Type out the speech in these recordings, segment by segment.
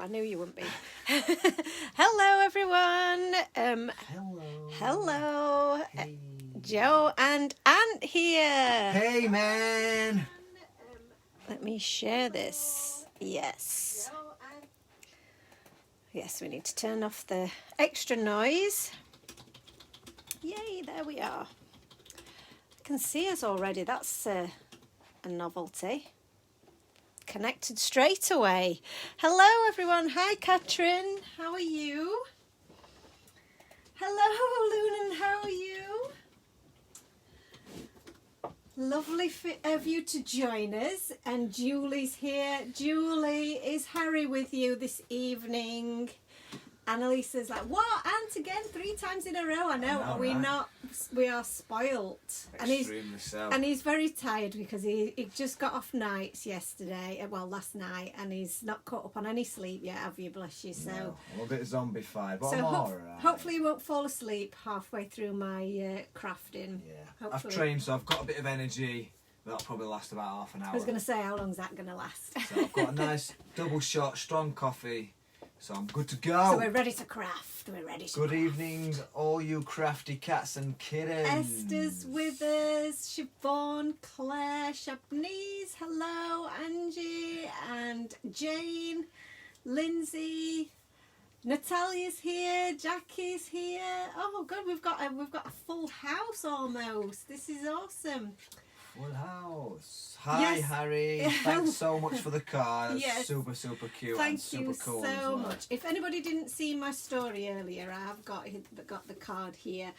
knew you wouldn't be. Hello, everyone. Hello. Hey. Joe and Ant here. Hey, man. Let me share this. Yes. Yes, we need to turn off the extra noise. Yay, there we are. I can see us already. That's a novelty. Connected straight away. Hello, everyone. Hi, Katrin. How are you? Hello, Lunan. How are you? Lovely of you to join us. And Julie's here. Julie, is Harry with you this evening? Annalisa's like, what? Ant again 3 times in a row? I know. Are we not? We are spoilt. Extremely so. And he's very tired because he just got off nights yesterday. Well, last night, and he's not caught up on any sleep yet. Have you? Bless you. So no, I'm a bit zombified, but so I'm alright. hopefully he won't fall asleep halfway through my crafting. Yeah. Hopefully. I've trained, so I've got a bit of energy. That'll probably last about half an hour. I was going to say, how long's that going to last? So I've got a nice double shot, strong coffee. So I'm good to go. So we're ready to craft. We're ready to Good craft. evening, all you crafty cats and kittens. Esther's with us. Siobhan, Claire, Shabnese, hello, Angie and Jane, Lindsay, Natalia's here, Jackie's here. Oh God, we've got a full house almost. This is awesome. Full house. Hi, Yes. Harry. Thanks so much for the card. That's Yes. super cute. Thank and super you cool as so well. much. If anybody didn't see my story earlier, I've got the card here.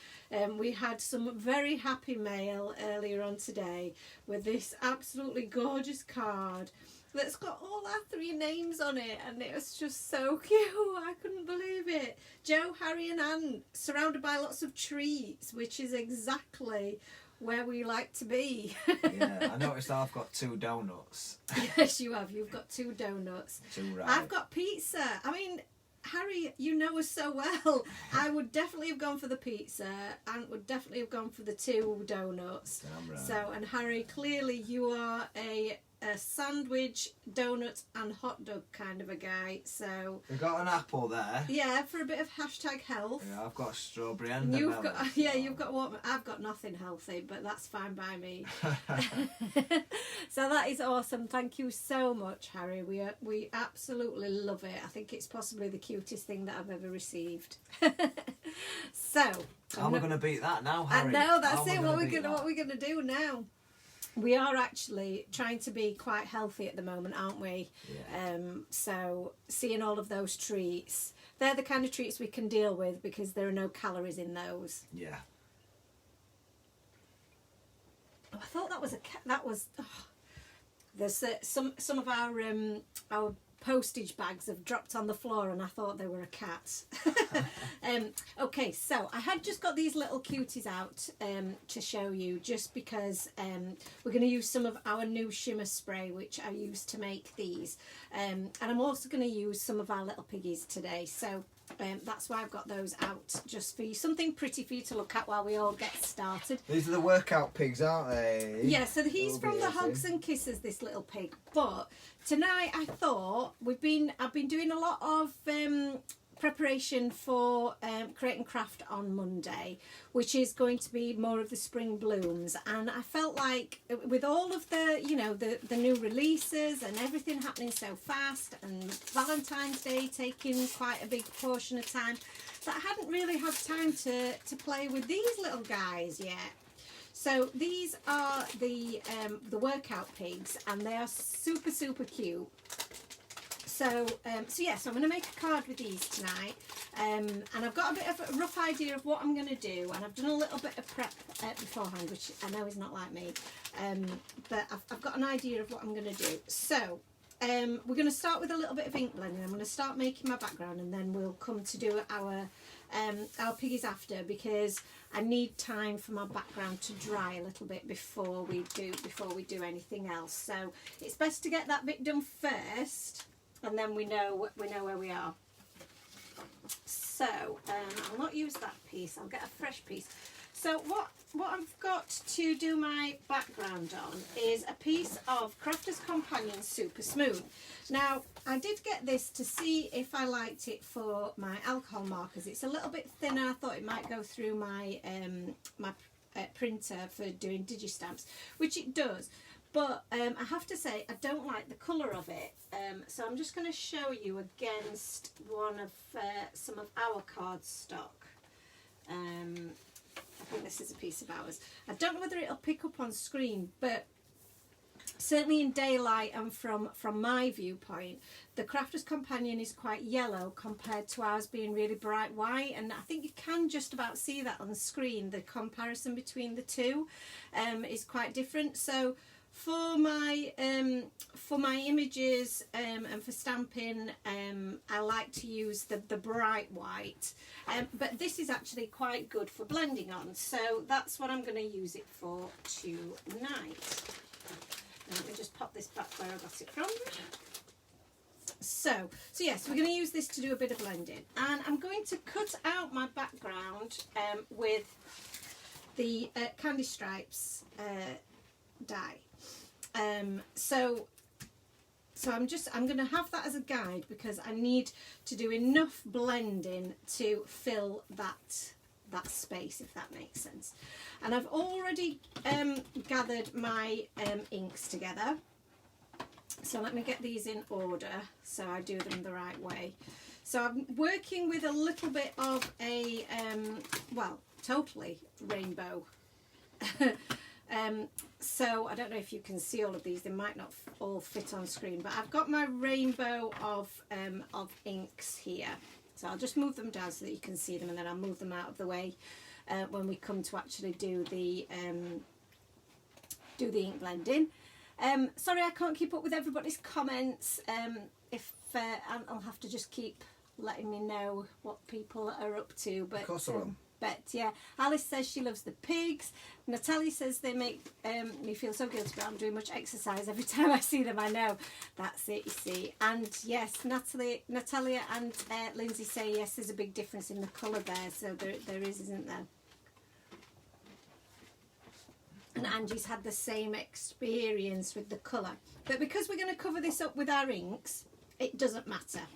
We had some very happy mail earlier on today with this absolutely gorgeous card that's got all our 3 names on it, and it was just so cute. I couldn't believe it. Joe, Harry and Anne, surrounded by lots of trees, which is exactly where we like to be. Yeah, I noticed I've got 2 donuts. Yes, you have. You've got 2 donuts. 2 right. I've got pizza. I mean, Harry, you know us so well. I would definitely have gone for the pizza. Ant would definitely have gone for the 2 donuts. Damn right. So, and Harry, clearly you are a sandwich, donut and hot dog kind of a guy. So We've got an apple there. yeah, for a bit of #health. Yeah, I've got a strawberry and You've a got melon. you've got what? I've got nothing healthy, but that's fine by me. So that is awesome. Thank you so much, Harry. We absolutely love it. I think it's possibly the cutest thing that I've ever received. So How am I going to beat that now, Harry? I know, that's How am I it. gonna What we're gonna do now? We are actually trying to be quite healthy at the moment, aren't we? Yeah. So seeing all of those treats, they're the kind of treats we can deal with because there are no calories in those. Yeah. Oh, I thought that was there's some of our postage bags have dropped on the floor, and I thought they were a cat. Okay, so I had just got these little cuties out to show you, just because we're going to use some of our new shimmer spray, which I used to make these, and I'm also going to use some of our little piggies today. So that's why I've got those out, just for you, something pretty for you to look at while we all get started. These are the workout pigs, aren't they? Yeah, so he's from the Hugs and Kisses, this little pig. But tonight I thought I've been doing a lot of preparation for Create and Craft on Monday, which is going to be more of the spring blooms, and I felt like with all of the the new releases and everything happening so fast, and Valentine's Day taking quite a big portion of time, that I hadn't really had time to play with these little guys yet. So these are the workout pigs, and they are super cute. So I'm going to make a card with these tonight, and I've got a bit of a rough idea of what I'm going to do, and I've done a little bit of prep beforehand, which I know is not like me, but I've got an idea of what I'm going to do. So we're going to start with a little bit of ink blending. I'm going to start making my background, and then we'll come to do our piggies after, because I need time for my background to dry a little bit before we do anything else. So it's best to get that bit done first, and then we know where we are. So I'll not use that piece. I'll get a fresh piece. So what I've got to do my background on is a piece of Crafter's Companion Super Smooth. Now, I did get this to see if I liked it for my alcohol markers. It's a little bit thinner. I thought it might go through my printer for doing digistamps, which it does. But I have to say, I don't like the colour of it. So I'm just going to show you against one of some of our cardstock. I think this is a piece of ours. I don't know whether it'll pick up on screen, but certainly in daylight and from my viewpoint, the Crafter's Companion is quite yellow compared to ours being really bright white, and I think you can just about see that on the screen. The comparison between the two is quite different. So for my images and for stamping, I like to use the bright white, but this is actually quite good for blending on, so that's what I'm going to use it for tonight. Let me just pop this back where I got it from. So yes, we're going to use this to do a bit of blending, and I'm going to cut out my background with the Candy Stripes die. So I'm going to have that as a guide because I need to do enough blending to fill that space, if that makes sense. And I've already gathered my inks together. So let me get these in order so I do them the right way. So I'm working with a little bit of a, well, totally rainbow. So I don't know if you can see all of these. They might not all fit on screen, but I've got my rainbow of inks here. So I'll just move them down so that you can see them, and then I'll move them out of the way when we come to actually do the ink blending. Sorry, I can't keep up with everybody's comments. I'll have to just keep letting me know what people are up to. But, of course I will. But yeah, Alice says she loves the pigs. Natalie says they make me feel so guilty, but I'm doing much exercise every time I see them. I know, that's it, you see. And yes, Natalia and Lindsay say yes, there's a big difference in the colour there. So there is, isn't there? And Angie's had the same experience with the colour. But because we're going to cover this up with our inks, it doesn't matter.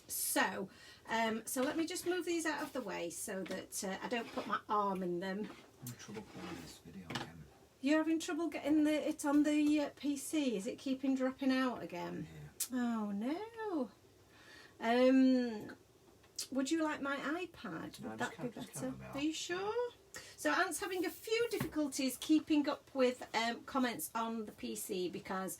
So let me just move these out of the way so that I don't put my arm in them. I'm in trouble playing this video again. You're having trouble getting it on the PC? Is it keeping dropping out again? Yeah. Oh no. Would you like my iPad? Would that be better? Are you sure? So Ant's having a few difficulties keeping up with comments on the PC because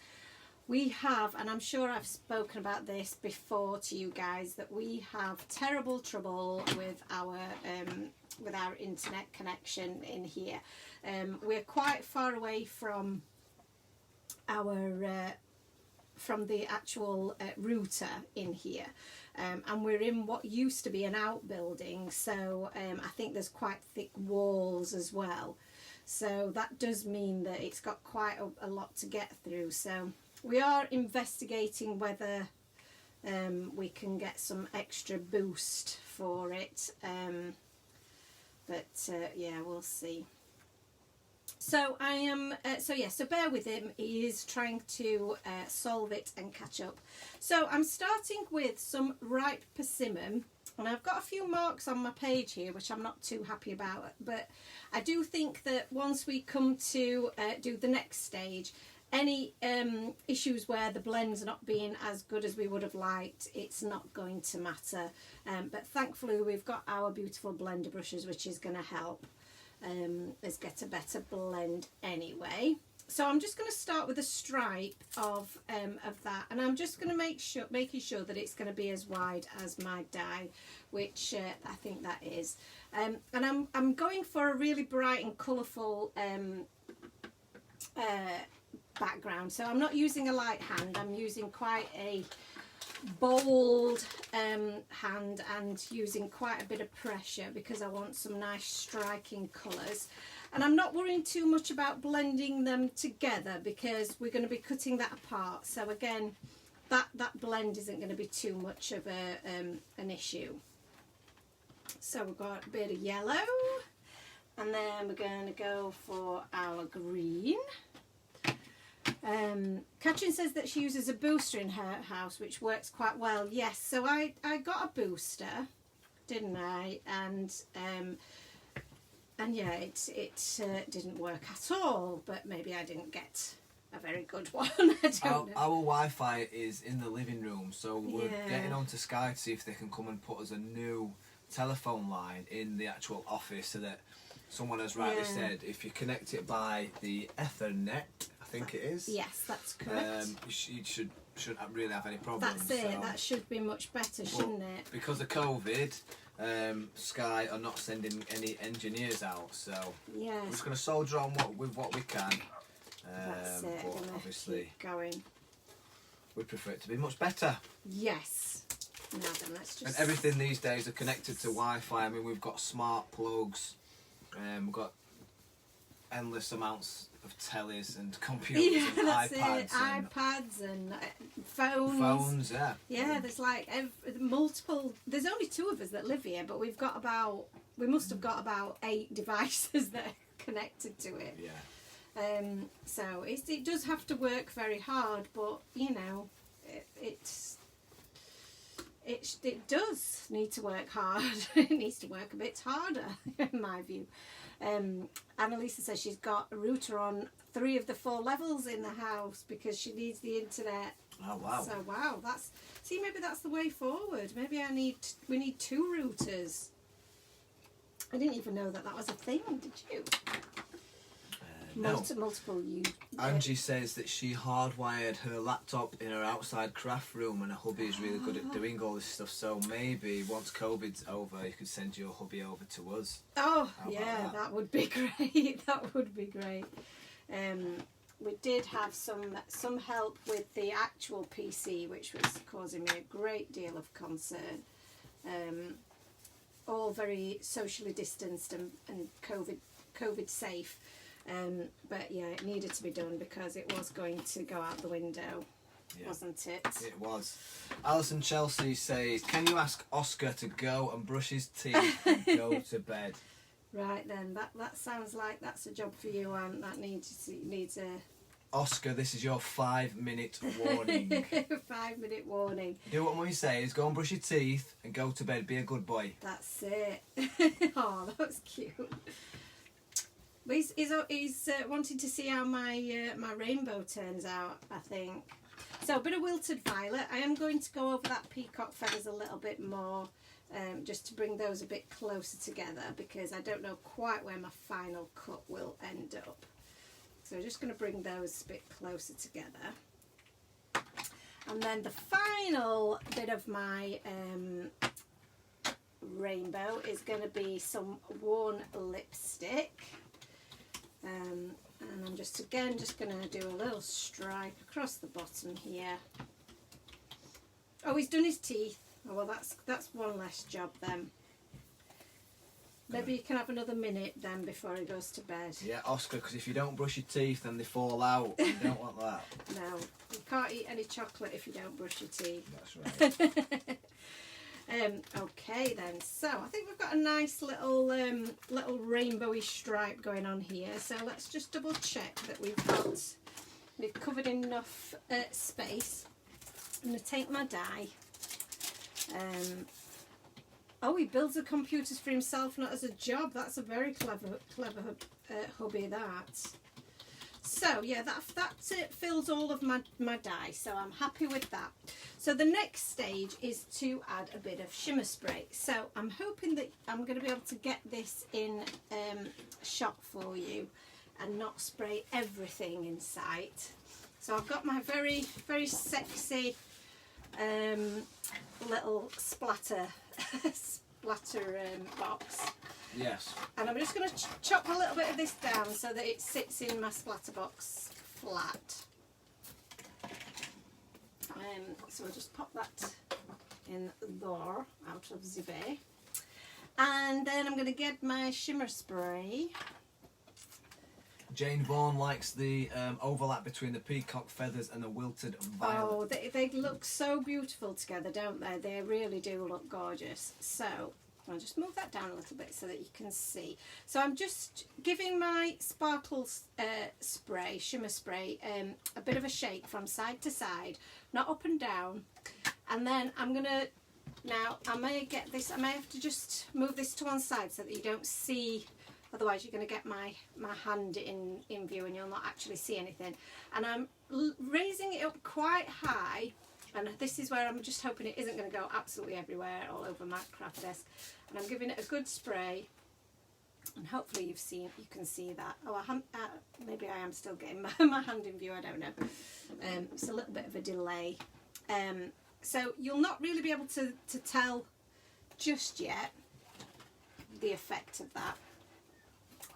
we have, and I'm sure I've spoken about this before to you guys, that we have terrible trouble with our internet connection in here. We're quite far away from our from the actual router in here, and we're in what used to be an outbuilding, so I think there's quite thick walls as well, so that does mean that it's got quite a lot to get through. So we are investigating whether we can get some extra boost for it, but yeah, we'll see. So I am, so bear with him. He is trying to solve it and catch up. So I'm starting with some ripe persimmon, and I've got a few marks on my page here which I'm not too happy about, but I do think that once we come to do the next stage, any issues where the blend's not being as good as we would have liked, it's not going to matter. But thankfully we've got our beautiful blender brushes, which is going to help us get a better blend anyway. So I'm just going to start with a stripe of that, and I'm just going to making sure that it's going to be as wide as my die, which I think that is. And I'm going for a really bright and colourful background, so I'm not using a light hand, I'm using quite a bold hand and using quite a bit of pressure because I want some nice striking colours, and I'm not worrying too much about blending them together because we're going to be cutting that apart, so again that blend isn't going to be too much of an issue. So we've got a bit of yellow And then we're going to go for our green. Katrin says that she uses a booster in her house, which works quite well. Yes, so I got a booster, didn't I? And yeah, it didn't work at all. But maybe I didn't get a very good one. I don't know. Our Wi-Fi is in the living room, so we're getting onto Sky to see if they can come and put us a new telephone line in the actual office, so that someone has rightly said if you connect it by the Ethernet, I think it is. Yes, that's correct. You shouldn't really have any problems. That's it. So. That should be much better, shouldn't it? Because of COVID, Sky are not sending any engineers out, so we're just going to soldier on with what we can. That's it. But obviously, keep going. We prefer it to be much better. Yes. Now then, let's just. And everything these days are connected to Wi-Fi. I mean, we've got smart plugs. We've got endless amounts of tellies and computers and iPads. iPads and phones. Phones, yeah. Yeah, there's like multiple. There's only 2 of us that live here, but we must have got about 8 devices that are connected to it. Yeah. So it does have to work very hard, but you know, it does need to work hard. It needs to work a bit harder, in my view. Annalisa says she's got a router on 3 of the 4 levels in the house because she needs the internet. Oh wow! So wow, maybe that's the way forward. Maybe we need 2 routers. I didn't even know that was a thing. Did you? No. Multiple you. Angie says that she hardwired her laptop in her outside craft room, and her hubby is really good at doing all this stuff. So maybe once COVID's over, you could send your hubby over to us. Oh yeah, that would be great. That would be great. We did have some help with the actual PC, which was causing me a great deal of concern. All very socially distanced and COVID safe. But yeah, it needed to be done because it was going to go out the window, wasn't it? It was. Alison Chelsea says, can you ask Oscar to go and brush his teeth and go to bed? Right then, that sounds like that's a job for you, Anne. That needs a... Oscar, this is your 5-minute warning. 5-minute warning. Do what Mummy says, go and brush your teeth and go to bed. Be a good boy. That's it. Oh, that was cute. But he's wanting to see how my rainbow turns out, I think. So a bit of wilted violet. I am going to go over that peacock feathers a little bit more, just to bring those a bit closer together, because I don't know quite where my final cut will end up. So I'm just going to bring those a bit closer together. And then the final bit of my rainbow is going to be some worn lipstick. And I'm just going to do a little stripe across the bottom here. Oh, he's done his teeth. Oh, well, that's one less job then. Maybe you can have another minute then before he goes to bed. Yeah, Oscar, because if you don't brush your teeth, then they fall out. You don't want that. No, you can't eat any chocolate if you don't brush your teeth. That's right. Okay then, so I think we've got a nice little rainbowy stripe going on here. So let's just double check that we've covered enough space. I'm going to take my die. Oh, he builds the computers for himself, not as a job. That's a very clever hubby, that. So yeah, that fills all of my die, so I'm happy with that. So the next stage is to add a bit of shimmer spray. So I'm hoping that I'm going to be able to get this in shot for you and not spray everything in sight. So I've got my very, very sexy little splatter box. Yes. And I'm just going to chop a little bit of this down so that it sits in my splatter box flat. So I'll just pop that in there out of the bay. And then I'm going to get my shimmer spray. Jane Vaughan likes the overlap between the peacock feathers and the wilted violet. Oh, they look so beautiful together, don't they? They really do look gorgeous. So I'll just move that down a little bit so that you can see. So I'm just giving my sparkle spray, shimmer spray, a bit of a shake from side to side, not up and down. And then I'm going to, now I may get this, I may have to just move this to one side so that you don't see, otherwise you're going to get my hand in view and you'll not actually see anything. And I'm raising it up quite high. And this is where I'm just hoping it isn't going to go absolutely everywhere, all over my craft desk. And I'm giving it a good spray. And hopefully you can see that. Oh, maybe I am still getting my hand in view, I don't know. It's a little bit of a delay. So you'll not really be able to tell just yet the effect of that.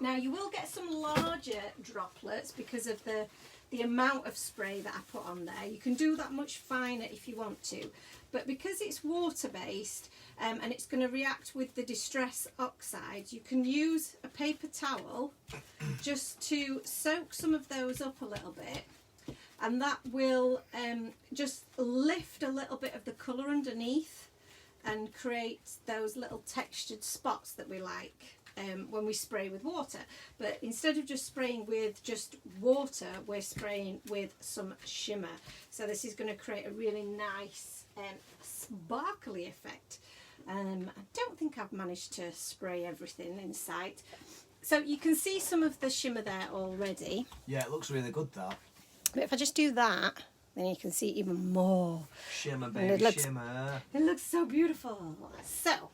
Now you will get some larger droplets because of the amount of spray that I put on there. You can do that much finer if you want to, but because it's water based and it's going to react with the distress oxides, you can use a paper towel just to soak some of those up a little bit, and that will just lift a little bit of the colour underneath and create those little textured spots that we like when we spray with water. But instead of just spraying with just water, we're spraying with some shimmer. So this is going to create a really nice sparkly effect. I don't think I've managed to spray everything in sight. So you can see some of the shimmer there already. Yeah, it looks really good, that. But if I just do that, then you can see even more. Shimmer, baby, shimmer. It looks so beautiful. So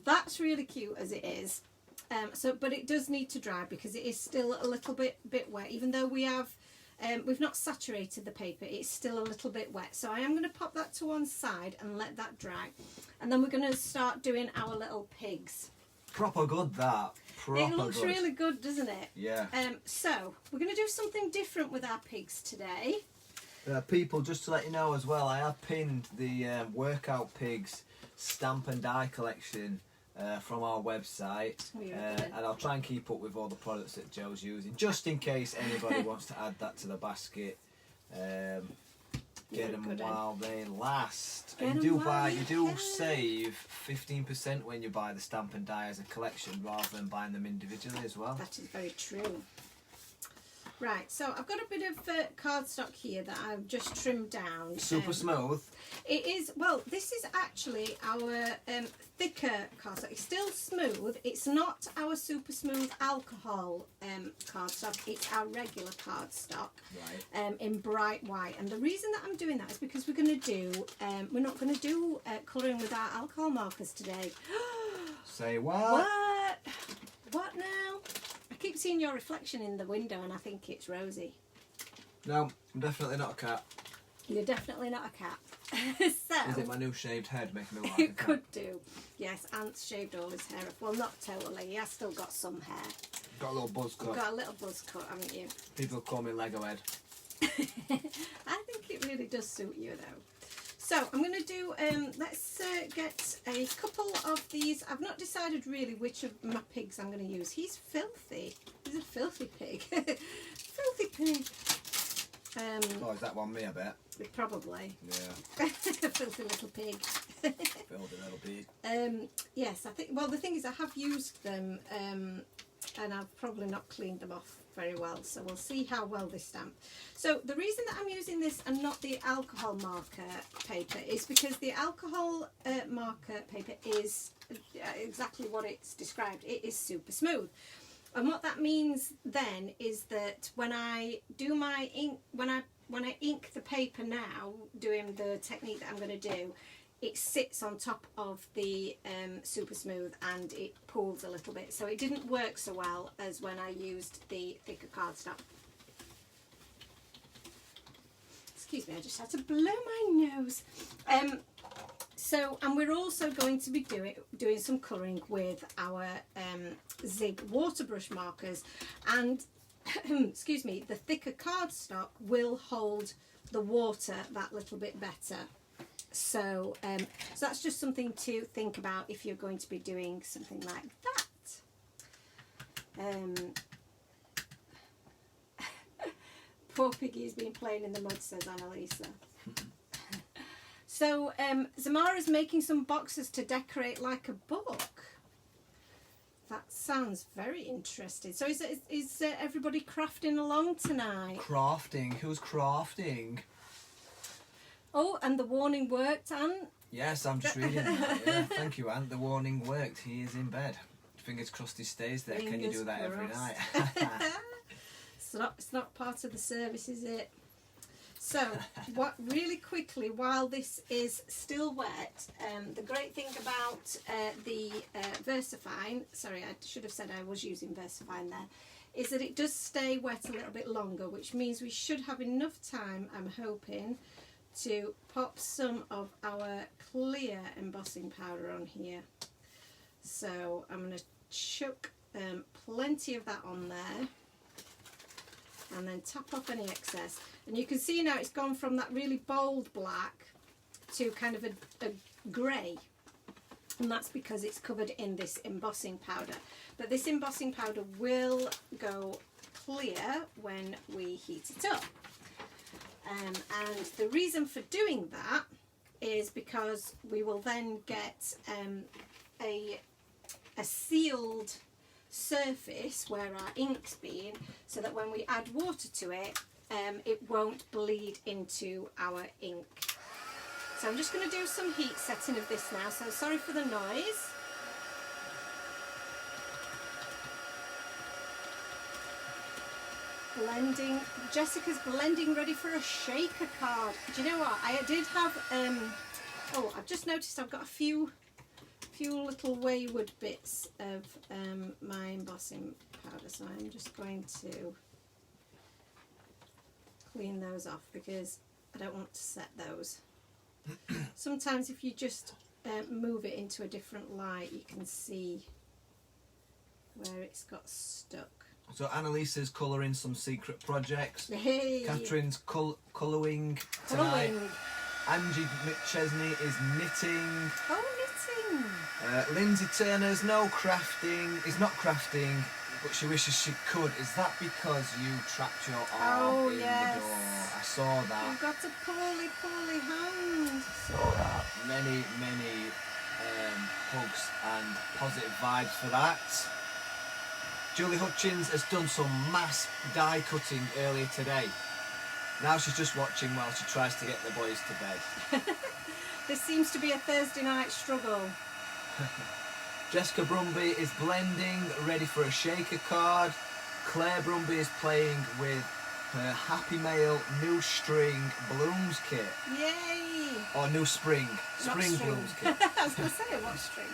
that's really cute as it is. But it does need to dry because it is still a little bit wet. Even though we've not saturated the paper, it's still a little bit wet. So I am going to pop that to one side and let that dry. And then we're going to start doing our little pigs. Proper good, that. Proper it looks good. really good, doesn't it? Yeah. So we're going to do something different with our pigs today. People, just to let you know as well, I have pinned the Workout Pigs stamp and die collection from our website, and I'll try and keep up with all the products that Joe's using, just in case anybody wants to add that to the basket. Get them while they last. And you do save 15% when you buy the stamp and die as a collection rather than buying them individually as well. That is very true. Right, so I've got a bit of cardstock here that I've just trimmed down. Super smooth. It is, well, this is actually our thicker cardstock. It's still smooth. It's not our super smooth alcohol cardstock. It's our regular cardstock, right. In bright white. And the reason that I'm doing that is because we're not going to do colouring with our alcohol markers today. Say what? What now? I keep seeing your reflection in the window and I think it's Rosie. No, I'm definitely not a cat. You're definitely not a cat. Is it my new shaved head making me look like a cat? It could do. Yes, Ant's shaved all his hair off. Well, not totally. He has still got some hair. Got a little buzz cut. You've got a little buzz cut, haven't you? People call me Lego head. I think it really does suit you though. So I'm going to do, let's get a couple of these. I've not decided really which of my pigs I'm going to use. He's filthy. He's a filthy pig. Filthy pig. Oh, is that one me, I bet? Probably. Yeah. Filthy little pig. Filthy little pig. Yes, I think, well, the thing is I have used them and I've probably not cleaned them off very well, so we'll see how well they stamp. So the reason that I'm using this and not the alcohol marker paper is because the alcohol marker paper is exactly what it's described. It is super smooth, and what that means then is that when I do my ink, when I ink the paper now, doing the technique that I'm going to do, it sits on top of the super smooth and it pools a little bit. So it didn't work so well as when I used the thicker cardstock. Excuse me, I just had to blow my nose. And we're also going to be doing some colouring with our Zig water brush markers, and excuse me, the thicker cardstock will hold the water that little bit better. So, so that's just something to think about if you're going to be doing something like that. Poor Piggy has been playing in the mud, says Annalisa. So Zamara's making some boxes to decorate like a book. That sounds very interesting. So is everybody crafting along tonight? Crafting? Who's crafting? Oh, and the warning worked, Ant. Yes, I'm just reading that. Yeah. Thank you, Ant. The warning worked. He is in bed. Fingers crossed he stays there. Can you do that every night? It's not part of the service, is it? So, really quickly, while this is still wet, the great thing about the VersaFine, sorry, I should have said I was using VersaFine there, is that it does stay wet a little bit longer, which means we should have enough time, I'm hoping, to pop some of our clear embossing powder on here. So I'm going to chuck plenty of that on there and then tap off any excess. And you can see now it's gone from that really bold black to kind of a grey, and that's because it's covered in this embossing powder. But this embossing powder will go clear when we heat it up. And the reason for doing that is because we will then get a sealed surface where our ink's been, so that when we add water to it, it won't bleed into our ink. So I'm just going to do some heat setting of this now, so sorry for the noise. Blending. Jessica's blending ready for a shaker card. Do you know what? I did have oh, I've just noticed I've got a few little wayward bits of my embossing powder, so I'm just going to clean those off because I don't want to set those. Sometimes if you just move it into a different light, you can see where it's got stuck. So Annalisa's colouring some secret projects. Hey. Catherine's colouring tonight. Angie McChesney is knitting. Oh, knitting. Lindsay Turner's is not crafting, but she wishes she could. Is that because you trapped your arm in the door? I saw that. You've got a poorly hand. Saw that. Many hugs and positive vibes for that. Julie Hutchins has done some mass die cutting earlier today. Now she's just watching while she tries to get the boys to bed. This seems to be a Thursday night struggle. Jessica Brumby is blending, ready for a shaker card. Claire Brumby is playing with her Happy Mail new string blooms kit. Yay! Or new spring blooms kit. I was going to say, what string?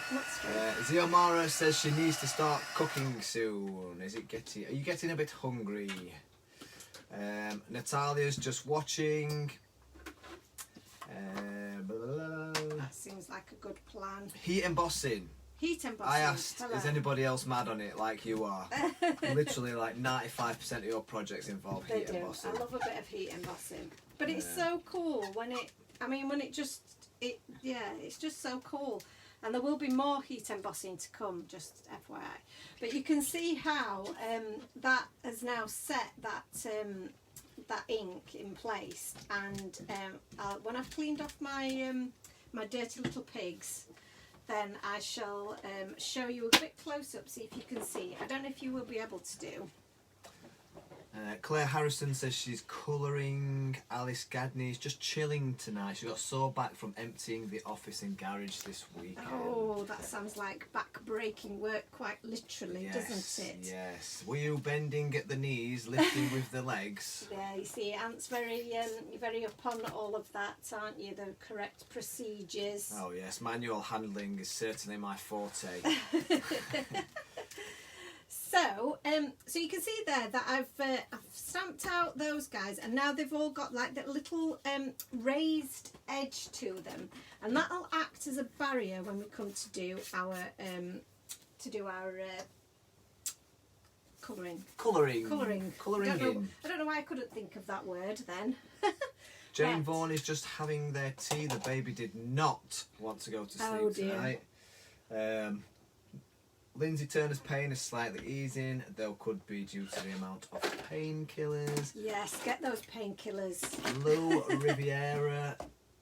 Ziomara says she needs to start cooking soon. Are you getting a bit hungry? Natalia's just watching. That seems like a good plan. Heat embossing. I asked, Hello. Is anybody else mad on it like you are? Literally like 95% of your projects involve heat embossing. I love a bit of heat embossing. But it's so cool when it's just so cool. And there will be more heat embossing to come, just FYI. But you can see how that has now set that ink in place. And when I've cleaned off my my dirty little pigs, then I shall show you a bit close up, see if you can see. I don't know if you will be able to do. Claire Harrison says she's colouring. Alice Gadney's just chilling tonight. She got sore back from emptying the office and garage this week. Oh, that sounds like back-breaking work, quite literally, doesn't it? Yes. Were you bending at the knees, lifting with the legs? Yeah, you see, Ant's very upon all of that, aren't you? The correct procedures. Oh yes, manual handling is certainly my forte. So, so you can see there that I've stamped out those guys, and now they've all got like that little raised edge to them, and that'll act as a barrier when we come to do our colouring. I don't know why I couldn't think of that word then. Jane Vaughan is just having their tea. The baby did not want to go to sleep tonight. Lindsay Turner's pain is slightly easing, though could be due to the amount of painkillers. Yes, get those painkillers. Lou Riviera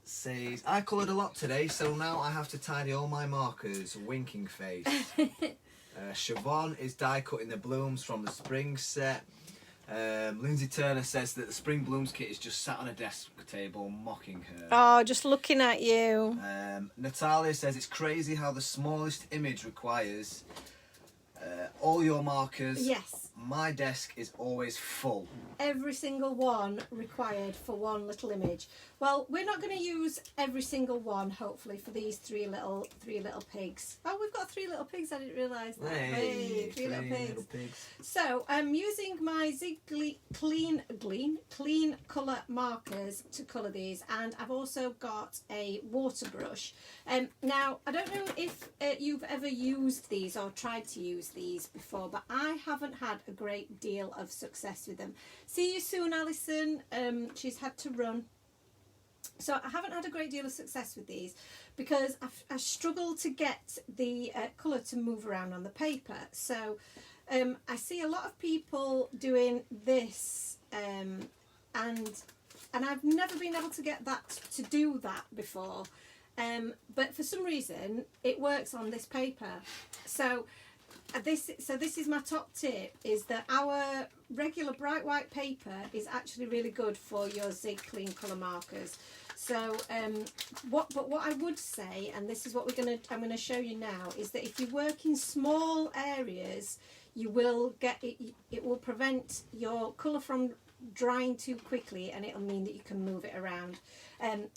says, I coloured a lot today, so now I have to tidy all my markers. Winking face. Siobhan is die cutting the blooms from the spring set. Lindsay Turner says that the spring blooms kit is just sat on a desk table mocking her. Oh, just looking at you. Natalia says it's crazy how the smallest image requires all your markers. Yes. My desk is always full. Every single one required for one little image. Well, we're not going to use every single one, hopefully, for these three little pigs. Oh, we've got 3 little pigs. I didn't realise that. Hey, three little little pigs. So I'm using my Zig clean colour markers to colour these, and I've also got a water brush. Now, I don't know if you've ever used these or tried to use these before, but I haven't had a great deal of success with them. See you soon, Alison. She's had to run. So I haven't had a great deal of success with these because I struggle to get the colour to move around on the paper. So I see a lot of people doing this and I've never been able to get that to do that before. But for some reason it works on this paper. So this is my top tip, is that our regular bright white paper is actually really good for your Zig clean colour markers. So what I would say, and this is what I'm gonna show you now, is that if you work in small areas, you will get it will prevent your colour from drying too quickly, and it'll mean that you can move it around.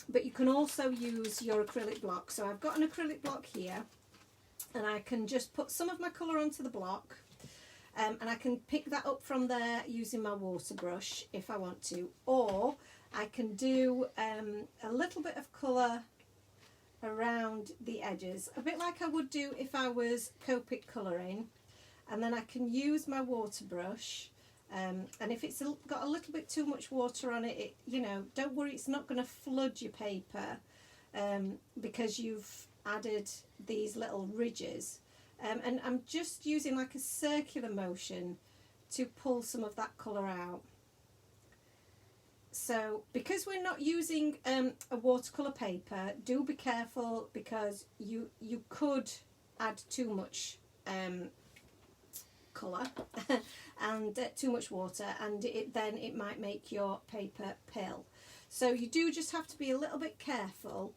But you can also use your acrylic block. So I've got an acrylic block here, and I can just put some of my colour onto the block, and I can pick that up from there using my water brush if I want to, or I can do a little bit of colour around the edges, a bit like I would do if I was Copic colouring, and then I can use my water brush, and if it's got a little bit too much water on it, you know, don't worry, it's not going to flood your paper because you've added these little ridges, and I'm just using like a circular motion to pull some of that colour out. So because we're not using a watercolour paper, do be careful, because you could add too much colour and too much water, and then it might make your paper pill. So you do just have to be a little bit careful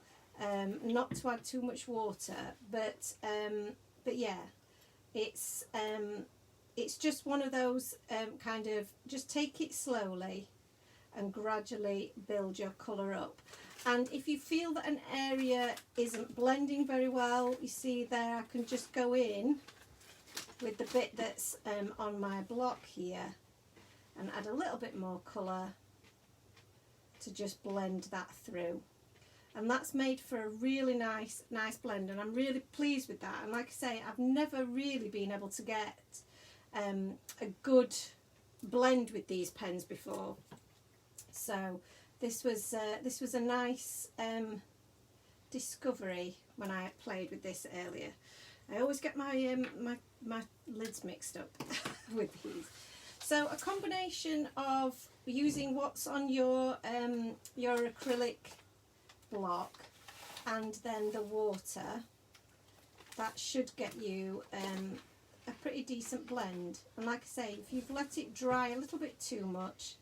not to add too much water, but yeah, it's just one of those kind of, just take it slowly and gradually build your colour up. And if you feel that an area isn't blending very well, you see there, I can just go in with the bit that's on my block here and add a little bit more colour to just blend that through. And that's made for a really nice blend, and I'm really pleased with that. And like I say, I've never really been able to get a good blend with these pens before. So this was a nice discovery when I played with this earlier. I always get my my lids mixed up with these. So a combination of using what's on your acrylic block and then the water, that should get you a pretty decent blend. And like I say, if you've let it dry a little bit too much,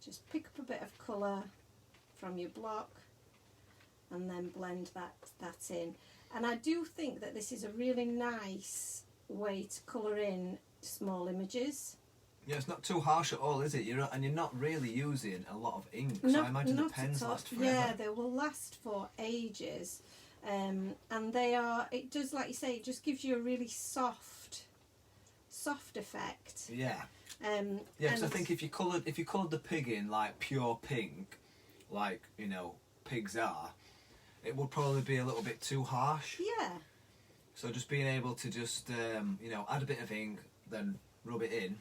just pick up a bit of colour from your block and then blend that in. And I do think that this is a really nice way to colour in small images. Yeah, it's not too harsh at all, is it? You're not really using a lot of ink, so I imagine the pens last forever. Yeah, they will last for ages, and they are. It does, like you say, it just gives you a really soft effect. Yeah. Yeah, because I think if you coloured the pig in like pure pink, like, you know, pigs are, it would probably be a little bit too harsh. Yeah. So just being able to just you know, add a bit of ink, then rub it in,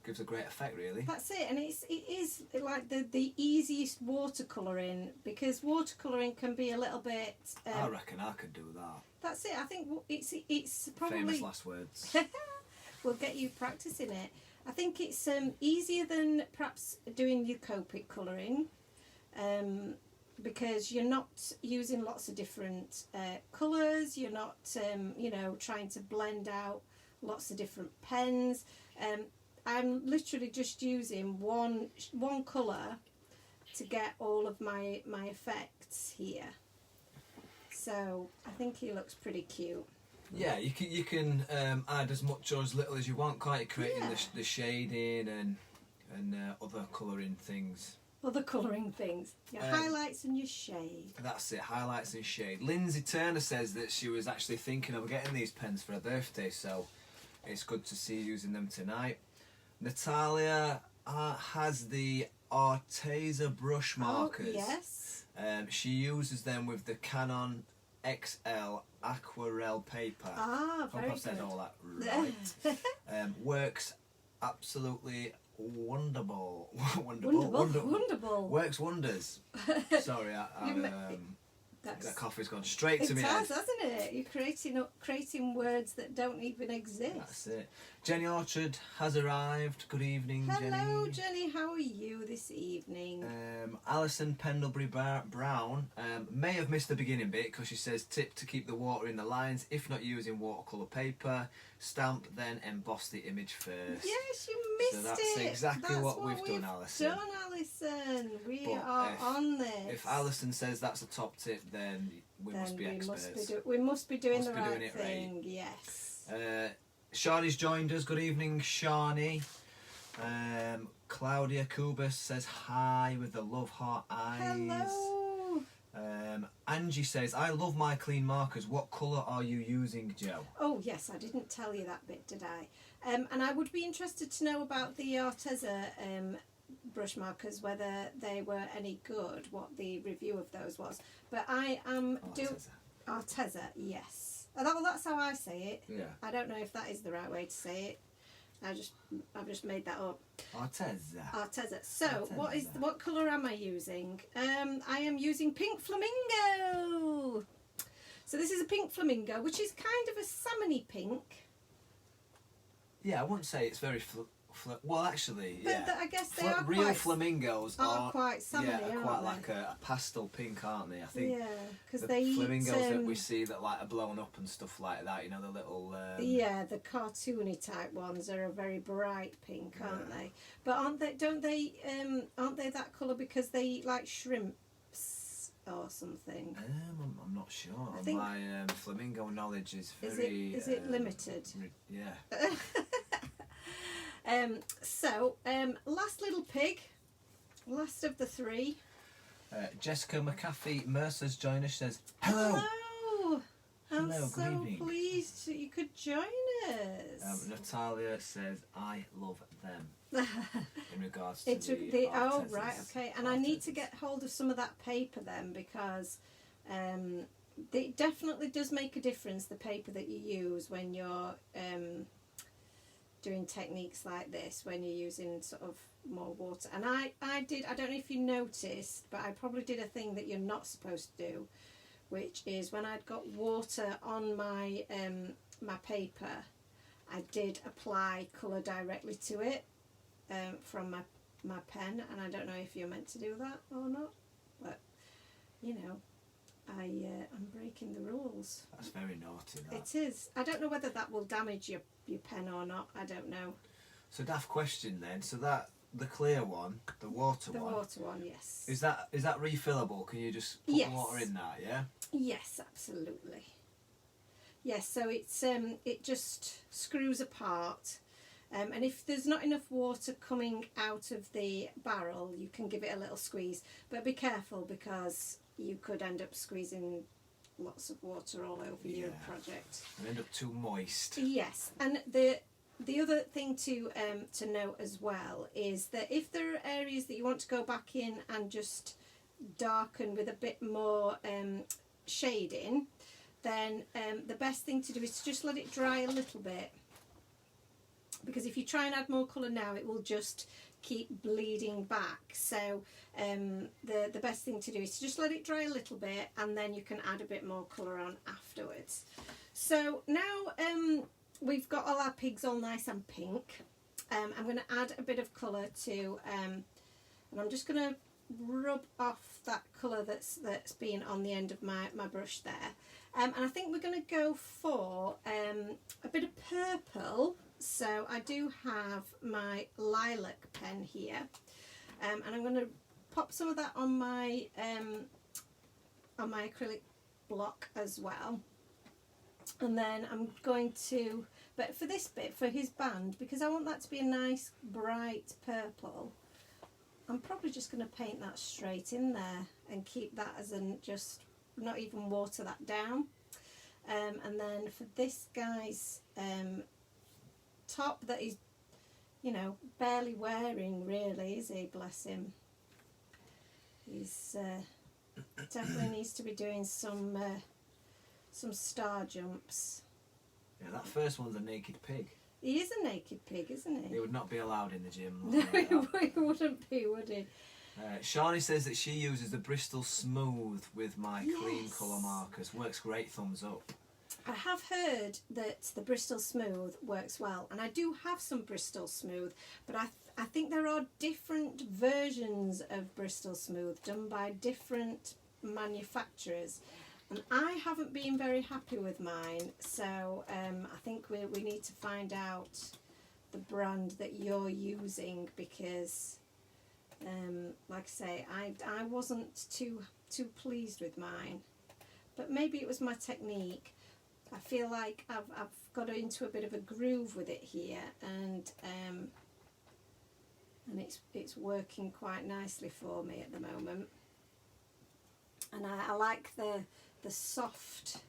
gives a great effect, really. That's it, and it is like the easiest watercolouring, because watercolouring can be a little bit. I reckon I could do that. That's it. I think it's probably famous last words. We'll get you practicing it. I think it's easier than perhaps doing your Copic colouring, because you're not using lots of different colours. You're not, trying to blend out lots of different pens. I'm literally just using one colour to get all of my effects here. So I think he looks pretty cute. Yeah, you can add as much or as little as you want, can't you? Creating the shading and other colouring things. Other colouring things. Your highlights and your shade. That's it, highlights and shade. Lindsay Turner says that she was actually thinking of getting these pens for her birthday, so it's good to see you using them tonight. Natalia has the Arteza brush markers. Oh, yes. She uses them with the Canon XL aquarelle paper. Ah, very Hope I said good. all that right. Works absolutely wonderful. Wonderful. Works wonders. Sorry, that coffee's gone straight to me. It has, hasn't it? You're creating words that don't even exist. That's it. Jenny Orchard has arrived. Good evening, Jenny. Hello, Jenny. How are you this evening? Alison Pendlebury Brown may have missed the beginning bit because she says tip to keep the water in the lines if not using watercolour paper. Stamp, then emboss the image first. Yes, you missed it. So that's exactly what we've done, Alison. We are on this. If Alison says that's a top tip, then we must be experts. We must be doing the right doing it thing. right. Yes. Shani's joined us. Good evening, Shani. Claudia Kubas says hi with the love heart eyes. Hello. Angie says, I love my clean markers. What colour are you using, Joe? Oh, yes, I didn't tell you that bit, did I? And I would be interested to know about the Arteza brush markers, whether they were any good, what the review of those was. But I am Arteza, yes. That's how I say it. Yeah. I don't know if that is the right way to say it. I've just made that up. Arteza. So Arteza. what colour am I using? I am using Pink Flamingo. So this is a Pink Flamingo, which is kind of a salmony pink. Yeah, I wouldn't say it's very well, actually, but yeah. I guess they are real quite, flamingos are quite salmony, yeah, quite aren't like a pastel pink, aren't they? I think. Yeah, because the they eat flamingos that we see that like are blown up and stuff like that. You know, the little. Yeah, the cartoony type ones are a very bright pink, aren't they? But aren't they? Don't they? Aren't they that colour because they eat like shrimps or something? I'm not sure. I think, my flamingo knowledge is very. Is it limited? Yeah. Last little pig, last of the three. Jessica McAfee Mercer's joined us. Says hello. Hello. I'm Hello, so good evening. pleased that you could join us. Natalia says I love them. In regards to the oh Artezas. right, okay, and I need to get hold of some of that paper then, because it definitely does make a difference, the paper that you use when you're doing techniques like this, when you're using sort of more water. And I don't know if you noticed, but I probably did a thing that you're not supposed to do, which is when I'd got water on my my paper, I did apply colour directly to it from my pen, and I don't know if you're meant to do that or not, but you know, I'm breaking the rules. That's very naughty, that. It is. I don't know whether that will damage your pen or not. I don't know. So daft question then. So that the clear one, the water one. The water one, yes. Is that refillable? Can you just put Yes. the water in that? Yeah. Yes, absolutely. Yes. So it's it just screws apart, and if there's not enough water coming out of the barrel, you can give it a little squeeze. But be careful, because you could end up squeezing lots of water all over your project. And end up too moist. Yes, and the other thing to note as well is that if there are areas that you want to go back in and just darken with a bit more shading, then the best thing to do is to just let it dry a little bit, because if you try and add more colour now, it will just keep bleeding back. So the best thing to do is to just let it dry a little bit, and then you can add a bit more colour on afterwards. So now we've got all our pigs all nice and pink. I'm going to add a bit of colour to, and I'm just going to rub off that colour that's been on the end of my brush there. And I think we're going to go for a bit of purple. So I do have my lilac pen here, and I'm going to pop some of that on my acrylic block as well. And then I'm going to, but for this bit, for his band, because I want that to be a nice bright purple, I'm probably just going to paint that straight in there and keep that as an, just not even water that down. And then for this guy's top that he's, you know, barely wearing really, is he? Bless him. He's definitely needs to be doing some star jumps. Yeah, that first one's a naked pig. He is a naked pig, isn't he? He would not be allowed in the gym. No, he wouldn't be, would he? Shani says that she uses the Bristol Smooth with my clean colour markers. Works great, thumbs up. I have heard that the Bristol Smooth works well, and I do have some Bristol Smooth, but I think there are different versions of Bristol Smooth done by different manufacturers, and I haven't been very happy with mine, so I think we need to find out the brand that you're using, because like I say, I wasn't too pleased with mine, but maybe it was my technique. I feel like I've got into a bit of a groove with it here, and it's working quite nicely for me at the moment. And I like the soft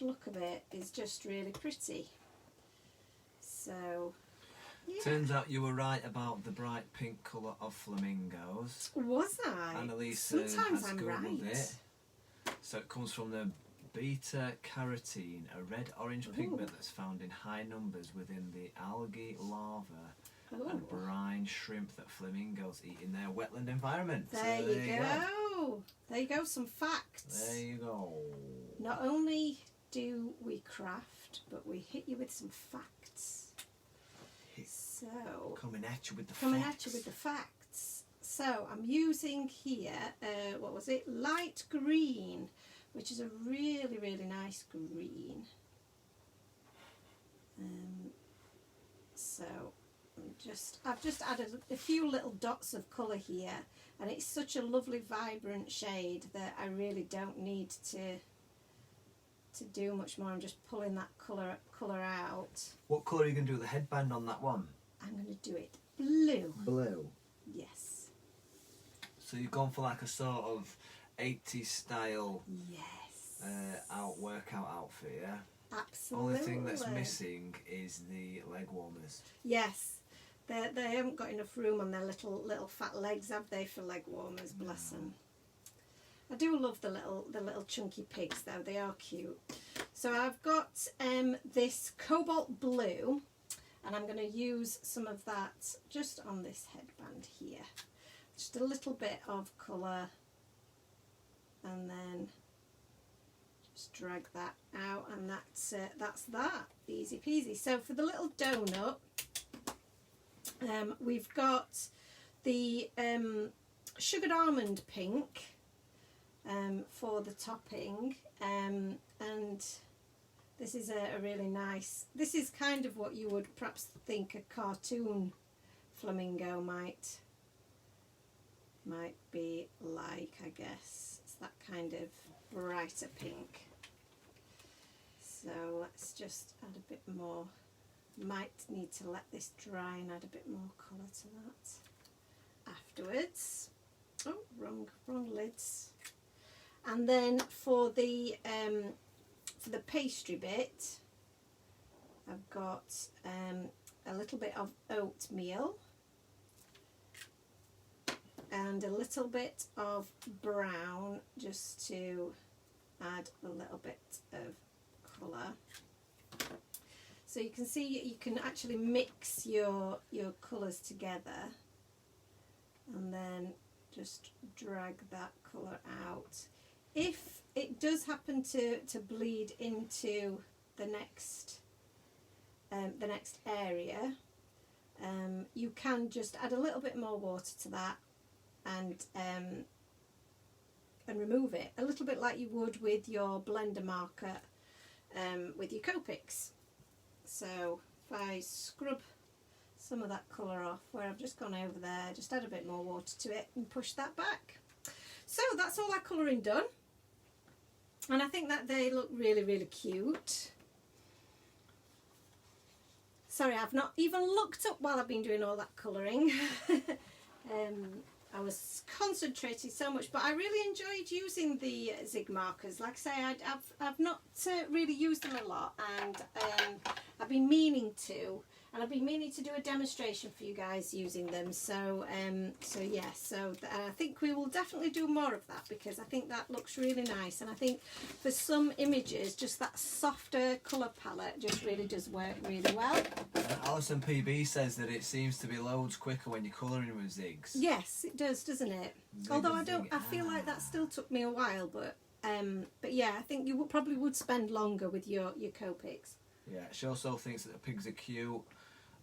look of it. Is just really pretty. So yeah. Turns out you were right about the bright pink colour of flamingos. Was I? Annalisa Sometimes has I'm googled right. it. So it comes from the beta carotene, a red-orange pigment that's found in high numbers within the algae larvae and brine shrimp that flamingos eat in their wetland environment. There you go. There you go, some facts. There you go. Not only do we craft, but we hit you with some facts. So Coming at you with the facts. So I'm using here, what was it? Light green, which is a really, really nice green. So I've just added a few little dots of colour here, and it's such a lovely vibrant shade that I really don't need to do much more. I'm just pulling that colour out. What colour are you going to do the headband on that one? I'm going to do it blue. Blue. Yes. So you've gone for like a sort of 80s style workout outfit, yeah? Absolutely. Only thing that's missing is the leg warmers. Yes. They haven't got enough room on their little fat legs, have they, for leg warmers? Bless them. I do love the little chunky pigs though. They are cute. So I've got this cobalt blue, and I'm going to use some of that just on this headband here. Just a little bit of colour, and then just drag that out, and that's that. Easy peasy. So for the little donut, we've got the sugared almond pink for the topping, and this is a really nice, this is kind of what you would perhaps think a cartoon flamingo might be like, I guess. It's that kind of brighter pink. So let's just add a bit more. Might need to let this dry and add a bit more colour to that afterwards. Oh, wrong lids. And then for the pastry bit, I've got a little bit of oatmeal and a little bit of brown, just to add a little bit of colour. So you can see you can actually mix your colours together, and then just drag that colour out. If it does happen to bleed into the next area, you can just add a little bit more water to that, and remove it a little bit like you would with your blender marker with your Copics. So if I scrub some of that colour off where I've just gone over there, just add a bit more water to it and push that back. So that's all our colouring done, and I think that they look really, really cute. Sorry, I've not even looked up while I've been doing all that colouring. I was concentrating so much, but I really enjoyed using the zig markers. Like I say, I've not really used them a lot, and I've been meaning to. And I've been meaning to do a demonstration for you guys using them. So I think we will definitely do more of that, because I think that looks really nice. And I think for some images, just that softer colour palette just really does work really well. Alison PB says that it seems to be loads quicker when you're colouring with zigs. Yes, it does, doesn't it? Although I feel like that still took me a while, but yeah, I think you probably would spend longer with your Copics. Yeah, she also thinks that the pigs are cute.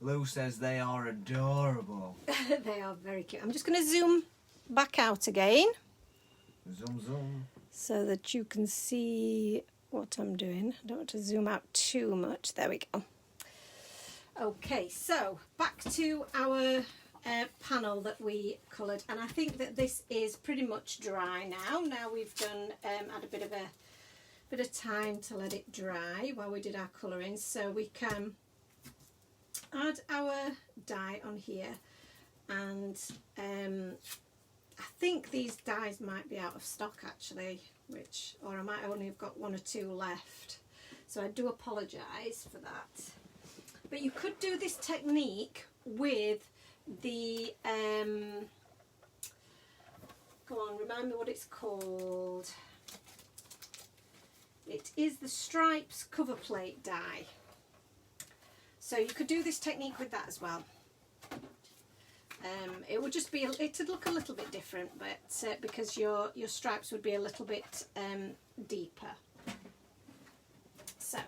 Lou says they are adorable. They are very cute. I'm just going to zoom back out again. Zoom, zoom. So that you can see what I'm doing. I don't want to zoom out too much. There we go. Okay, so back to our panel that we coloured. And I think that this is pretty much dry now. Now we've done had a bit of time to let it dry while we did our colouring. So we can add our dye on here, and I think these dyes might be out of stock actually, or I might only have got 1 or 2 left, so I do apologise for that. But you could do this technique with the go on, remind me what it's called. It is the Stripes cover plate dye. So you could do this technique with that as well. It would just be, it'd look a little bit different, but because your stripes would be a little bit deeper. So,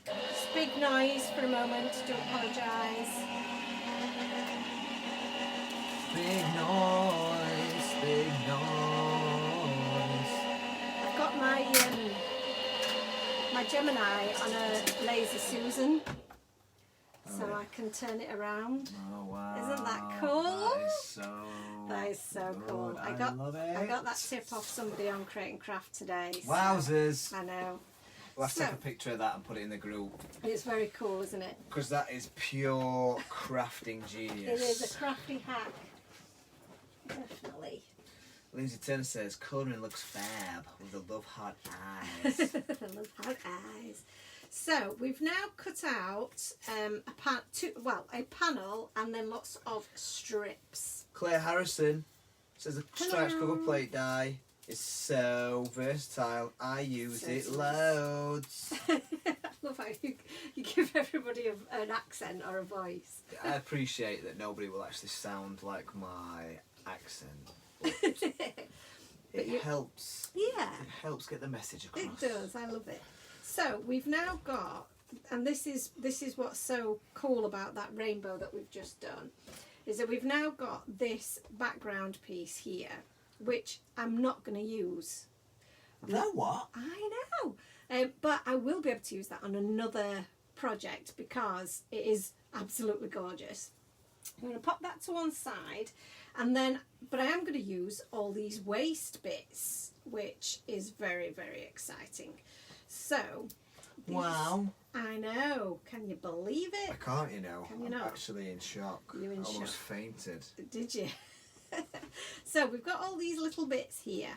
just big noise for a moment, do apologise. Big noise, big noise. I've got my Gemini on a Laser Susan. So I can turn it around. Oh wow! Isn't that cool? That is so cool. I love it. I got that tip off somebody on Create and Craft today. So Wowzers! I know. We'll have to take a picture of that and put it in the group. It's very cool, isn't it? Because that is pure crafting genius. It is a crafty hack. Definitely. Lindsay Turner says colouring looks fab with the love heart eyes. Love heart eyes. So we've now cut out a panel and then lots of strips. Claire Harrison says the Stripes cover plate die is so versatile. I use it loads. I love how you give everybody an accent or a voice. I appreciate that nobody will actually sound like my accent. It helps. Yeah. It helps get the message across. It does. I love it. So we've now got, and this is what's so cool about that rainbow that we've just done, is that we've now got this background piece here, which I'm not going to use. No, what? I know. But I will be able to use that on another project because it is absolutely gorgeous. I'm going to pop that to one side, and then, but I am going to use all these waste bits, which is very, very exciting. So, wow. I know. Can you believe it? I can't, you know. Can you I'm not? actually in shock. You're in almost shock. fainted. Did you? So we've got all these little bits here,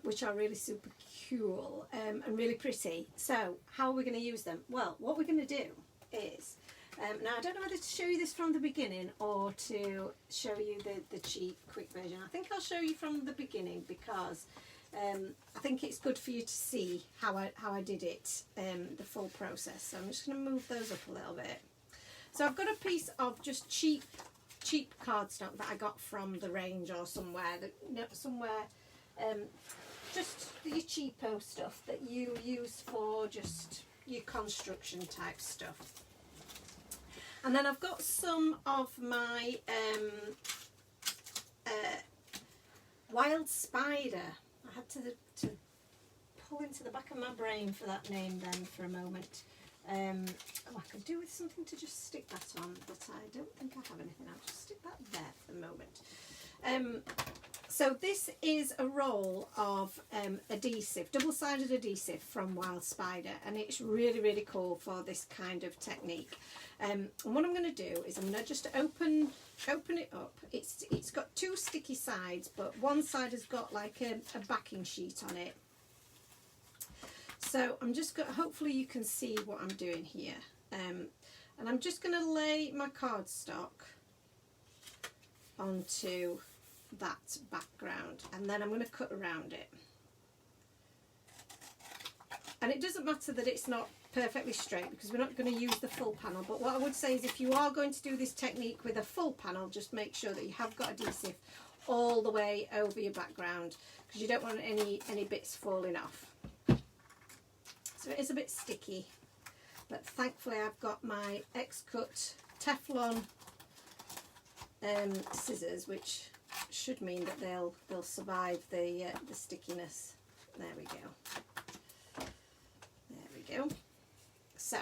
which are really super cool and really pretty. So how are we going to use them? Well, what we're going to do is, now I don't know whether to show you this from the beginning or to show you the cheap quick version. I think I'll show you from the beginning because I think it's good for you to see how I did it, the full process. So I'm just going to move those up a little bit. So I've got a piece of just cheap cardstock that I got from the range or somewhere, just your cheapo stuff that you use for just your construction type stuff. And then I've got some of my Wild Spider. I had to pull into the back of my brain for that name then for a moment. I could do with something to just stick that on, but I don't think I have anything. I'll just stick that there for the moment. So this is a roll of adhesive, double-sided adhesive from Wild Spider, and it's really, really cool for this kind of technique. And what I'm going to do is I'm going to just open it up. It's got two sticky sides, but one side has got like a backing sheet on it. So I'm just going to, hopefully you can see what I'm doing here. And I'm just going to lay my cardstock onto that background, and then I'm going to cut around it. And it doesn't matter that it's not perfectly straight because we're not going to use the full panel, but what I would say is if you are going to do this technique with a full panel, just make sure that you have got adhesive all the way over your background because you don't want any bits falling off. So it is a bit sticky, but thankfully I've got my X-Cut Teflon scissors, which should mean that they'll survive the stickiness. There we go. There we go. So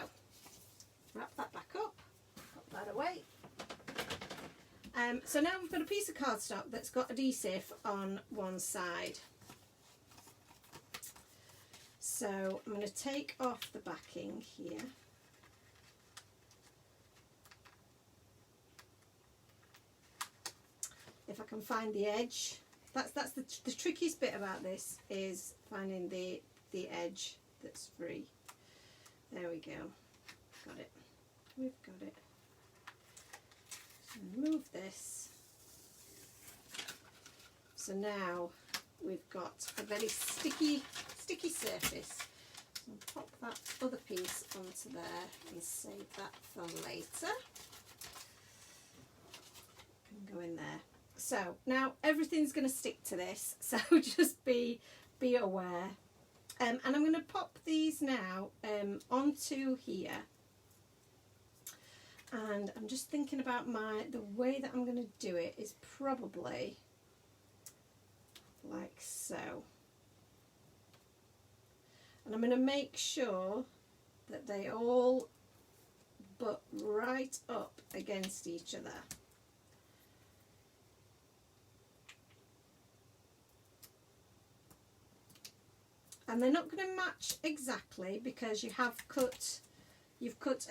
wrap that back up, put that away. So now we've got a piece of cardstock that's got adhesive on one side. So I'm going to take off the backing here. If I can find the edge. That's the trickiest bit about this, is finding the edge that's free. There we go. Got it. We've got it. So remove this. So now we've got a very sticky surface. So I'll pop that other piece onto there and save that for later. And go in there. So now everything's going to stick to this, so just be aware. And I'm going to pop these now onto here. And I'm just thinking about the way that I'm going to do it is probably like so. And I'm going to make sure that they all butt right up against each other. And they're not going to match exactly because you've cut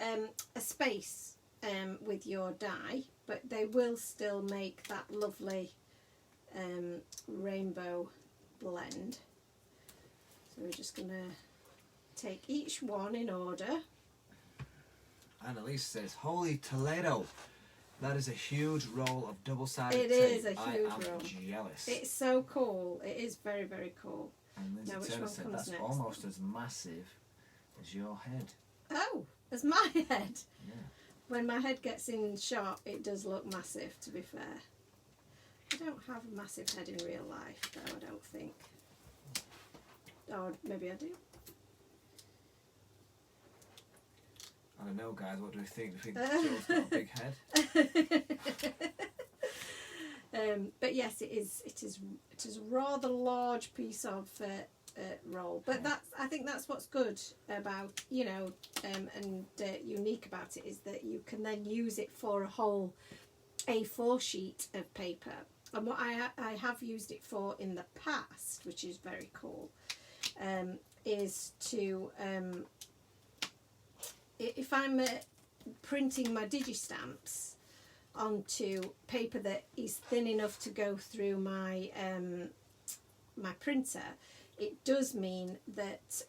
a space with your die, but they will still make that lovely rainbow blend. So we're just going to take each one in order. Annalise says, "Holy Toledo! That is a huge roll of double-sided tape. It is a huge roll. I'm jealous." It's so cool. It is very, very cool. And Lindsay Now, which Turner one said, comes "That's next?" almost as massive as your head." Oh, as my head. Yeah. When my head gets in shot, it does look massive, to be fair. I don't have a massive head in real life, though, I don't think. Or maybe I do. I don't know, guys. What do we think? Do we think Joe's got a big head? But yes, it is a rather large piece of roll. But I think that's what's good about, and unique about it, is that you can then use it for a whole A4 sheet of paper. And what I have used it for in the past, which is very cool, is to if I'm printing my digistamps onto paper that is thin enough to go through my my printer, it does mean that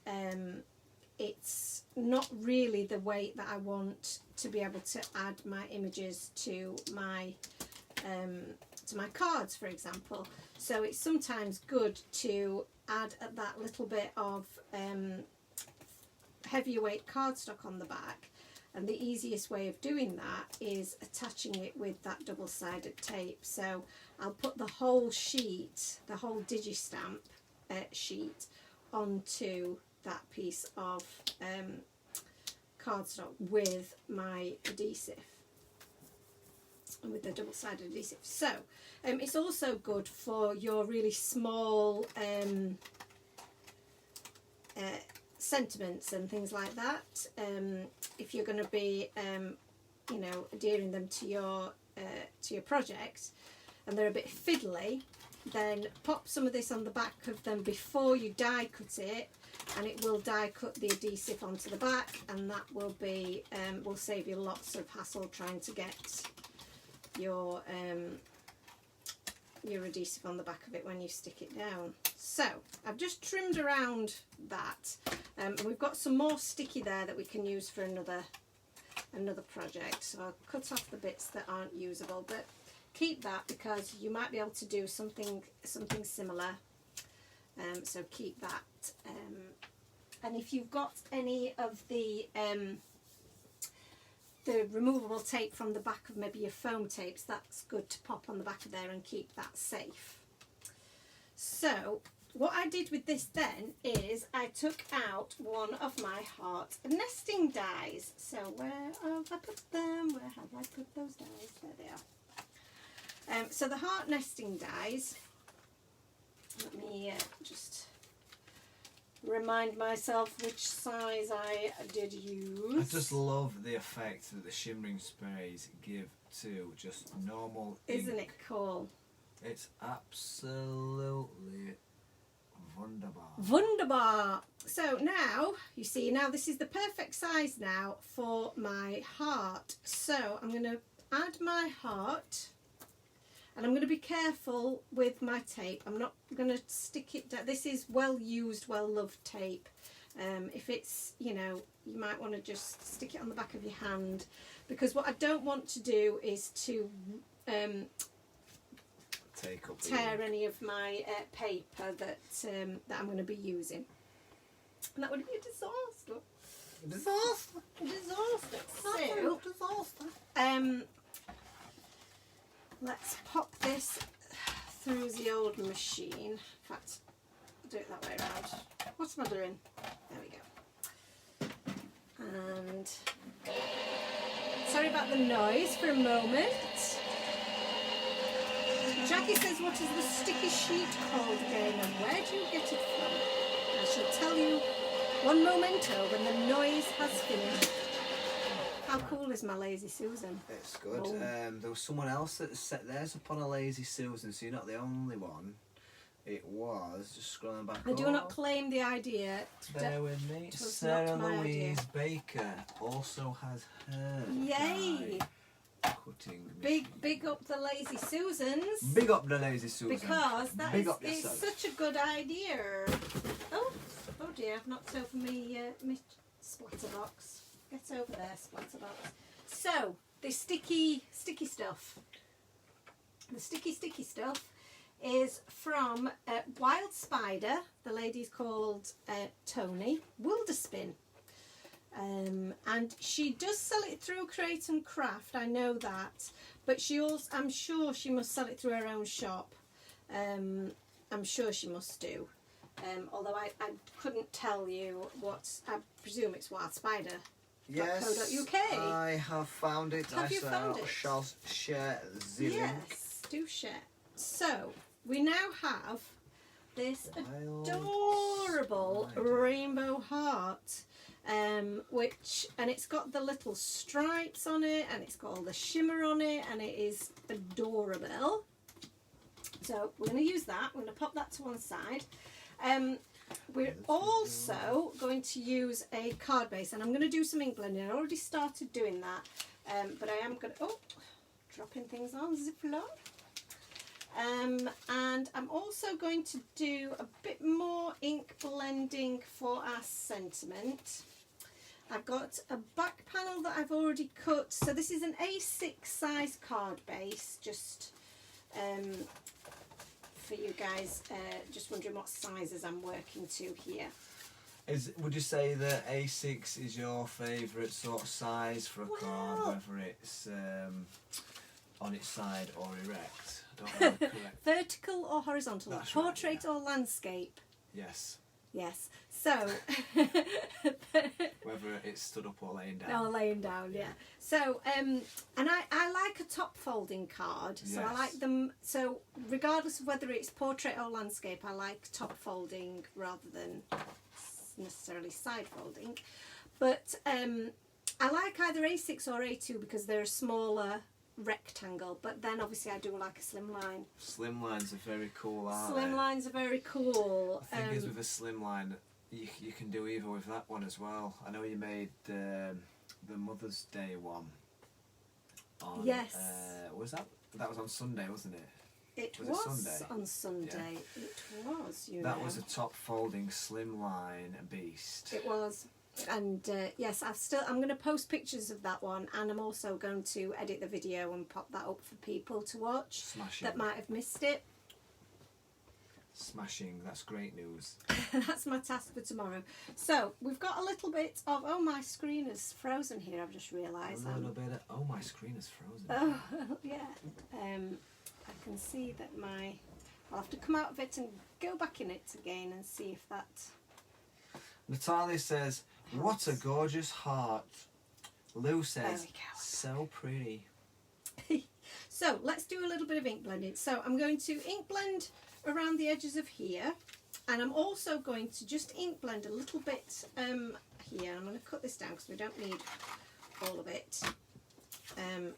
it's not really the weight that I want to be able to add my images to my cards, for example. So it's sometimes good to add that little bit of heavier weight cardstock on the back, and the easiest way of doing that is attaching it with that double-sided tape. So I'll put the whole sheet, the whole digistamp sheet, onto that piece of cardstock with my adhesive. and with the double-sided adhesive. So it's also good for your really small sentiments and things like that. If you're going to be you know, adhering them to your project and they're a bit fiddly, then pop some of this on the back of them before you die cut it, and it will die cut the adhesive onto the back, and that will be will save you lots of hassle trying to get your adhesive on the back of it when you stick it down. So I've just trimmed around that, and we've got some more sticky there that we can use for another project. So I'll cut off the bits that aren't usable, but keep that because you might be able to do something similar. So keep that. And if you've got any of the removable tape from the back of maybe your foam tapes, that's good to pop on the back of there and keep that safe. So what I did with this then is I took out one of my heart nesting dies. So where have I put them? Where have I put those dies? There they are. So the heart nesting dies, let me just remind myself which size I did use. I just love the effect that the shimmering sprays give to just normal ink. Isn't it cool? It's absolutely wunderbar. Wunderbar. So now, you see, now this is the perfect size now for my heart. So I'm going to add my heart. And I'm going to be careful with my tape. I'm not going to stick it down. This is well used, well loved tape. If it's, you know, you might want to just stick it on the back of your hand, because what I don't want to do is to tear any of my paper that I'm going to be using. And that would be a disaster. Disaster. So, disaster. Let's pop this through the old machine. In fact, I'll do it that way around. What am I doing? There we go. And sorry about the noise for a moment. Jackie says, what is the sticky sheet called again, and where do you get it from? I shall tell you one momento when the noise has finished. How cool is my Lazy Susan? It's good. Oh. There was someone else that set theirs upon a Lazy Susan, so you're not the only one. It was, just scrolling back I do not claim the idea. Bear with me. It was Sarah not my Louise idea. Baker also has her. Yay! Cutting Big up the Lazy Susans. Big up the Lazy Susan. Because that Big up is yourself. such a good idea. Oh dear, I've knocked over me splatter box. Get over there, splatter box. So, the sticky stuff. The sticky stuff is from Wild Spider. The lady's called Tony Wilderspin. And she does sell it through Create and Craft, I know that. But she also, I'm sure she must sell it through her own shop. I'm sure she must do. Although I couldn't tell you what, I presume it's Wild Spider. Yes, .co.uk. I have found it. Have you found it? Shall share the link. Yes, do share. So, we now have this Wild adorable Spider. rainbow heart. And it's got the little stripes on it, and it's got all the shimmer on it, and it is adorable. So we're going to use that. We're going to pop that to one side. We're also going to use a card base, and I'm going to do some ink blending. I already started doing that, but I am going to dropping things on Ziploc. And I'm also going to do a bit more ink blending for our sentiment. I've got a back panel that I've already cut. So this is an A6 size card base, just for you guys, just wondering what sizes I'm working to here. Would you say that A6 is your favourite sort of size for a card, whether it's on its side or erect? I don't know. Correct. Vertical or horizontal? That's right, Portrait yeah. or landscape? Yes. Yes. So whether it's stood up or laying down. Oh, laying down, yeah. So, and I like a top folding card. So I like them. So regardless of whether it's portrait or landscape, I like top folding rather than necessarily side folding. But I like either A6 or A2 because they're a smaller rectangle. But then obviously I do like a slimline. Slimlines are very cool, aren't Slimlines are very cool. The thing is with a slimline, you can do either with that one as well. I know you made the Mother's Day one. On, yes. Was that was on Sunday, wasn't it? It was Sunday? On Sunday. Yeah. It was. That was a top folding slimline beast. It was. And yes, I'm going to post pictures of that one, and I'm also going to edit the video and pop that up for people to watch. Smashing. That might have missed it. Smashing, that's great news. That's my task for tomorrow. So we've got a little bit of, oh, my screen is frozen here, I've just realised. A little bit of, oh, my screen is frozen. Oh, yeah. I can see that I'll have to come out of it and go back in it again and see if that... Natalia says, what a gorgeous heart. Lou says, so pretty. So let's do a little bit of ink blending. So I'm going to ink blend around the edges of here, and I'm also going to just ink blend a little bit here. I'm going to cut this down because we don't need all of it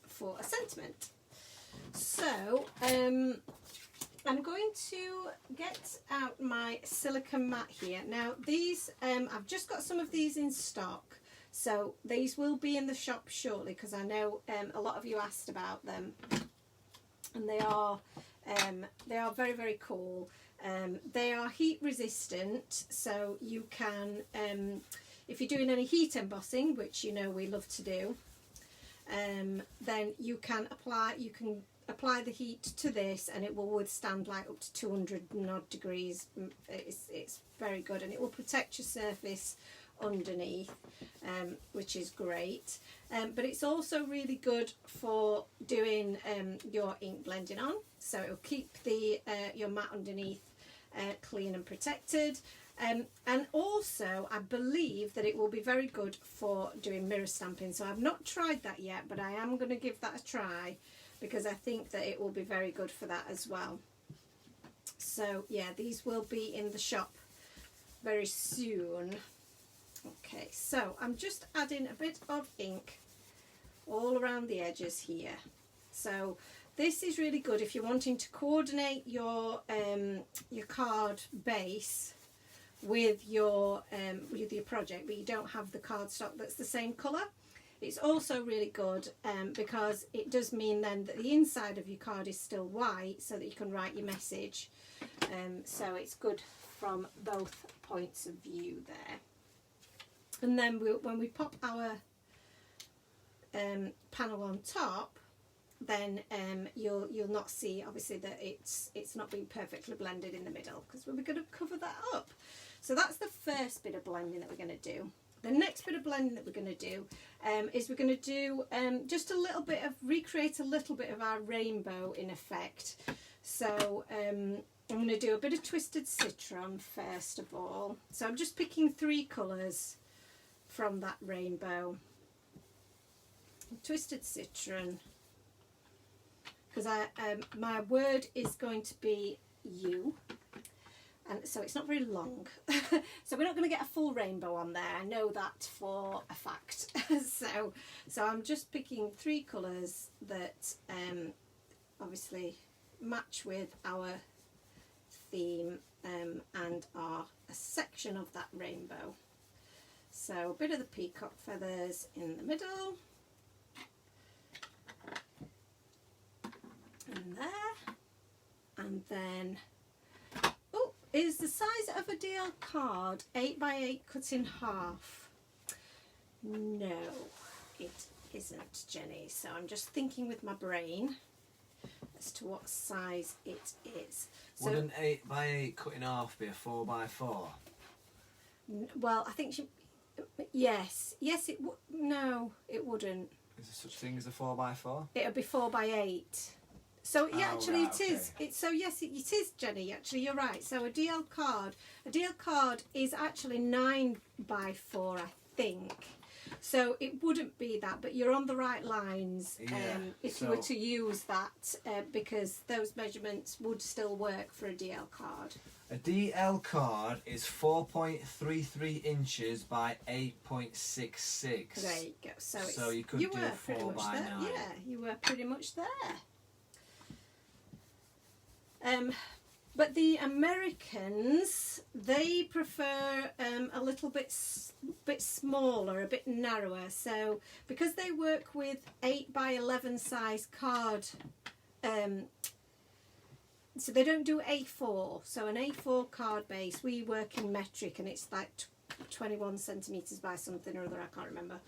for a sentiment. So I'm going to get out my silicone mat here. Now these, I've just got some of these in stock, so these will be in the shop shortly because I know a lot of you asked about them, and they are very, very cool. They are heat resistant, so you can, if you're doing any heat embossing, which you know we love to do, then you can apply the heat to this and it will withstand like up to 200 and odd degrees. It's very good, and it will protect your surface underneath, which is great. But it's also really good for doing your ink blending on, so it will keep the your mat underneath clean and protected. And also I believe that it will be very good for doing mirror stamping. So I've not tried that yet, but I am going to give that a try because I think that it will be very good for that as well. So yeah, these will be in the shop very soon. Okay, so I'm just adding a bit of ink all around the edges here. So this is really good if you're wanting to coordinate your card base with your project, but you don't have the cardstock that's the same colour. It's also really good because it does mean then that the inside of your card is still white, so that you can write your message. So it's good from both points of view there. And then when we pop our panel on top, then you'll not see obviously that it's not been perfectly blended in the middle, because we're going to cover that up. So that's the first bit of blending that we're going to do. The next bit of blending that we're going to do is we're going to do just a little bit of, recreate a little bit of our rainbow in effect. So I'm going to do a bit of Twisted Citron first of all. So I'm just picking 3 colours from that rainbow. Twisted Citron, because my word is going to be you, and so it's not very long. So we're not going to get a full rainbow on there, I know that for a fact. so I'm just picking 3 colours that obviously match with our theme and are a section of that rainbow. So a bit of the peacock feathers in the middle, in there, and then is the size of a DL card 8x8 cut in half? No, it isn't, Jenny. So I'm just thinking with my brain as to what size it is. So, would an 8x8 cut in half be a 4x4? Well, I think yes, it would. No, it wouldn't. Is there such thing as a 4x4? It would be 4x8. So yeah, actually right, it is. It's so yes, it is, Jenny. Actually, you're right. So a DL card is actually 9 by 4, I think. So it wouldn't be that, but you're on the right lines if you were to use that, because those measurements would still work for a DL card. A DL card is 4.33 inches by 8.66. There you go. So you could do 4 by 9. Yeah, you were pretty much there. But the Americans, they prefer a little bit smaller, a bit narrower. So because they work with 8 by 11 size card, so they don't do A4. So an A4 card base, we work in metric, and it's like 21 centimeters by something or other. I can't remember.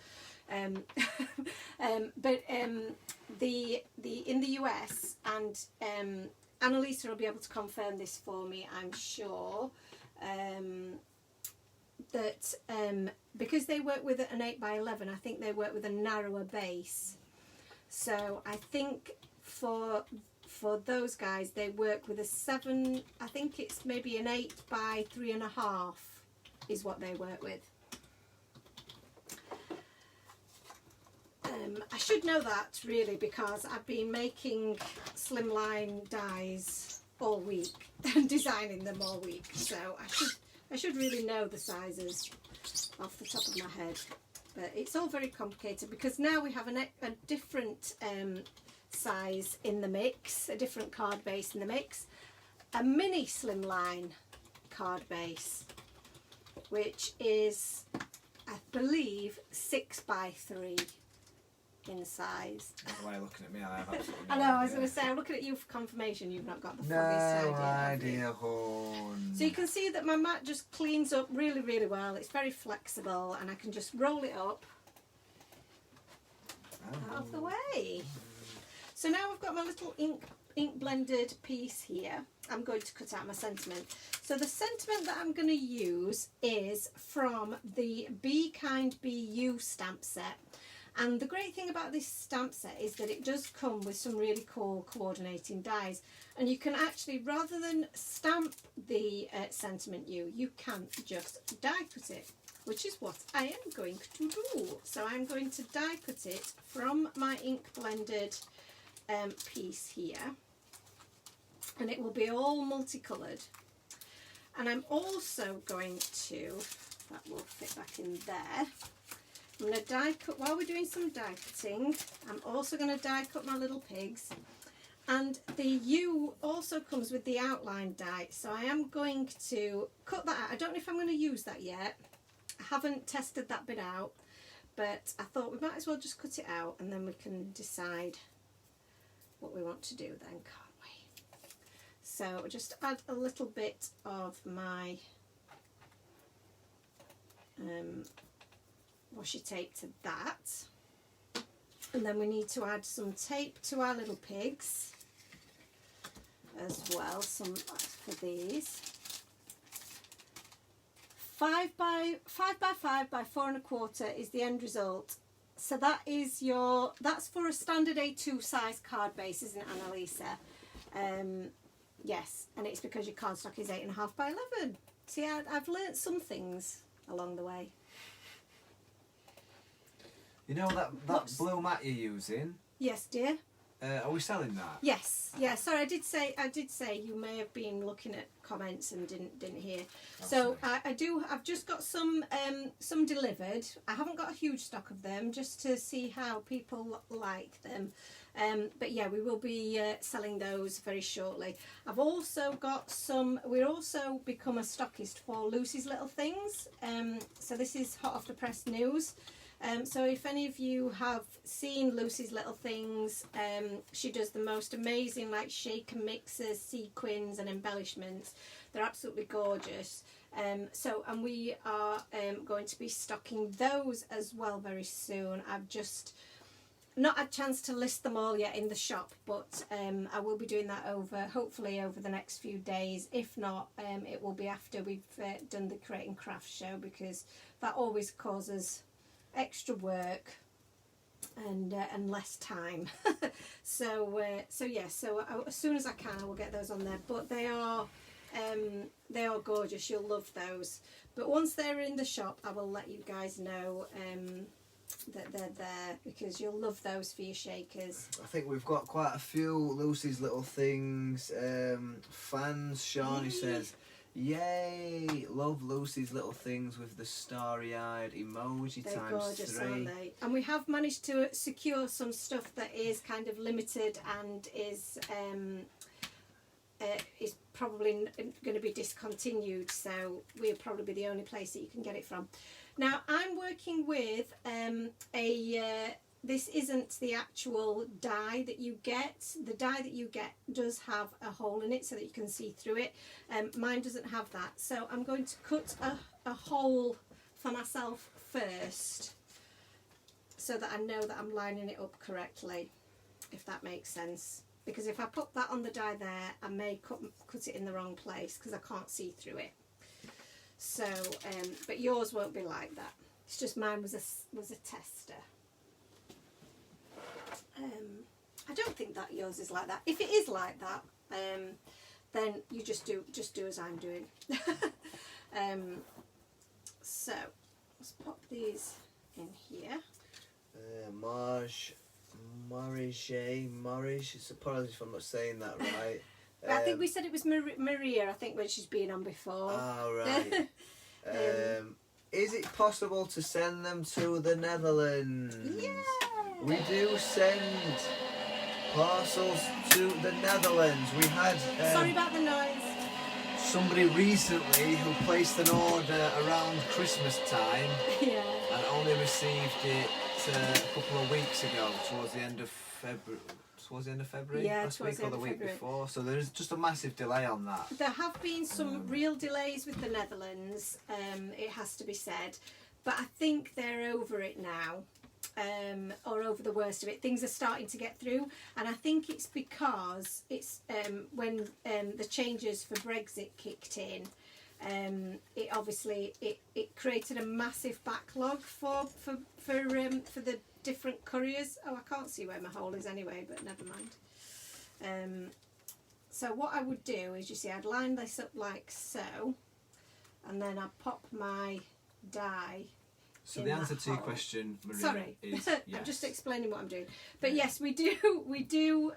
But the in the US, and Annalisa will be able to confirm this for me, I'm sure, that because they work with an 8 by 11, I think they work with a narrower base. So I think for those guys, they work with a 7, I think it's maybe an 8 by 3.5 is what they work with. I should know that really, because I've been making slimline dies all week and designing them all week, so I should really know the sizes off the top of my head. But it's all very complicated because now we have a different size in the mix, a different card base in the mix, a mini slimline card base, which is, I believe, 6 by 3 in size. Why are you looking at me? I have absolutely no I know, I was idea. going to say, I'm looking at you for confirmation. You've not got the No foggiest idea, hon. So you can see that my mat just cleans up really, really well. It's very flexible, and I can just roll it up out of the way. So now I've got my little ink blended piece here. I'm going to cut out my sentiment. So the sentiment that I'm going to use is from the Be Kind Be You stamp set. And the great thing about this stamp set is that it does come with some really cool coordinating dies. And you can actually, rather than stamp the sentiment you can just die cut it, which is what I am going to do. So I'm going to die cut it from my ink blended piece here. And it will be all multicoloured. And I'm also going to, that will fit back in there, I'm going to die cut, while we're doing some die cutting, I'm also going to die cut my little pigs. And the U also comes with the outline die, so I am going to cut that out. I don't know if I'm going to use that yet. I haven't tested that bit out, but I thought we might as well just cut it out and then we can decide what we want to do then, can't we? So just add a little bit of my washi tape to that, and then we need to add some tape to our little pigs as well, some for these. 5 by 5 by 4 1/4 is the end result. So that is that's for a standard A2 size card base, isn't it, Annalisa? Yes, and it's because your cardstock is 8.5 by 11. See, I've learnt some things along the way. You know that blue mat you're using? Yes, dear. Are we selling that? Yes, yeah. Sorry, I did say you may have been looking at comments and didn't hear. So I've just got some delivered. I haven't got a huge stock of them, just to see how people like them. But yeah, we will be selling those very shortly. I've also got some. We're also become a stockist for Lucy's Little Things. So this is hot off the press news. So if any of you have seen Lucy's Little Things, she does the most amazing like shake and mixes, sequins and embellishments. They're absolutely gorgeous. And we are going to be stocking those as well very soon. I've just not had a chance to list them all yet in the shop, but I will be doing that hopefully over the next few days. If not, it will be after we've done the Create and Craft show, because that always causes extra work and less time. So as soon as I can, I will get those on there. But they are gorgeous. You'll love those. But once they're in the shop, I will let you guys know that they're there, because you'll love those for your shakers. I think we've got quite a few Lucy's Little Things fans. Shawnee says, yay, love Lucy's Little Things with the starry-eyed emoji. They're times gorgeous, 3. aren't they? And we have managed to secure some stuff that is kind of limited and is probably going to be discontinued, so we'll probably be the only place that you can get it from. Now I'm working with this isn't the actual die that you get. The die that you get does have a hole in it so that you can see through it. Mine doesn't have that, so I'm going to cut a hole for myself first so that I know that I'm lining it up correctly, if that makes sense. Because if I put that on the die there, I may cut it in the wrong place because I can't see through it. So, but yours won't be like that. It's just mine was a tester. I don't think that yours is like that. If it is like that, then you just do as I'm doing. So let's pop these in here. Marish, apologies if I'm not saying that right. I think we said it was Maria, I think, when she's been on before. Oh, right. Is it possible to send them to the Netherlands? Yeah! We do send parcels to the Netherlands. We had... sorry about the noise. Somebody recently who placed an order around Christmas time Yeah. and only received it a couple of weeks ago, towards the end of February. Yeah, last week or the week February. before. So there's just a massive delay on that. There have been some real delays with the Netherlands, it has to be said, but I think they're over it now, or over the worst of it. Things are starting to get through, and I think it's because it's when the changes for Brexit kicked in. It obviously it created a massive backlog for the different couriers. Oh, I can't see where my hole is anyway, but never mind. So what I would do is, you see, I'd line this up like so, and then I'd pop my die. So the answer to your question, Maria, Sorry, is I'm yes. just explaining what I'm doing. But yes, we do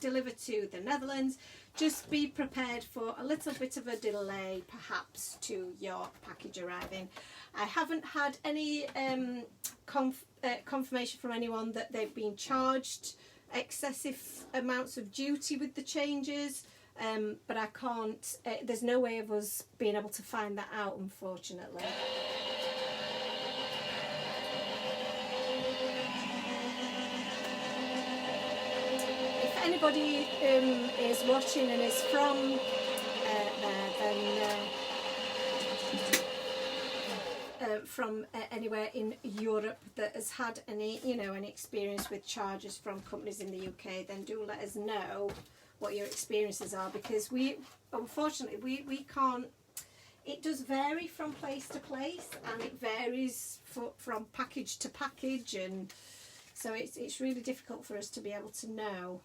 deliver to the Netherlands. Just be prepared for a little bit of a delay, perhaps, to your package arriving. I haven't had any confirmation from anyone that they've been charged excessive amounts of duty with the changes, but I can't, there's no way of us being able to find that out, unfortunately. If anybody is watching and is from there, then from anywhere in Europe that has had any experience with charges from companies in the UK, then do let us know what your experiences are, because unfortunately we can't. It does vary from place to place, and it varies from package to package, and so it's really difficult for us to be able to know.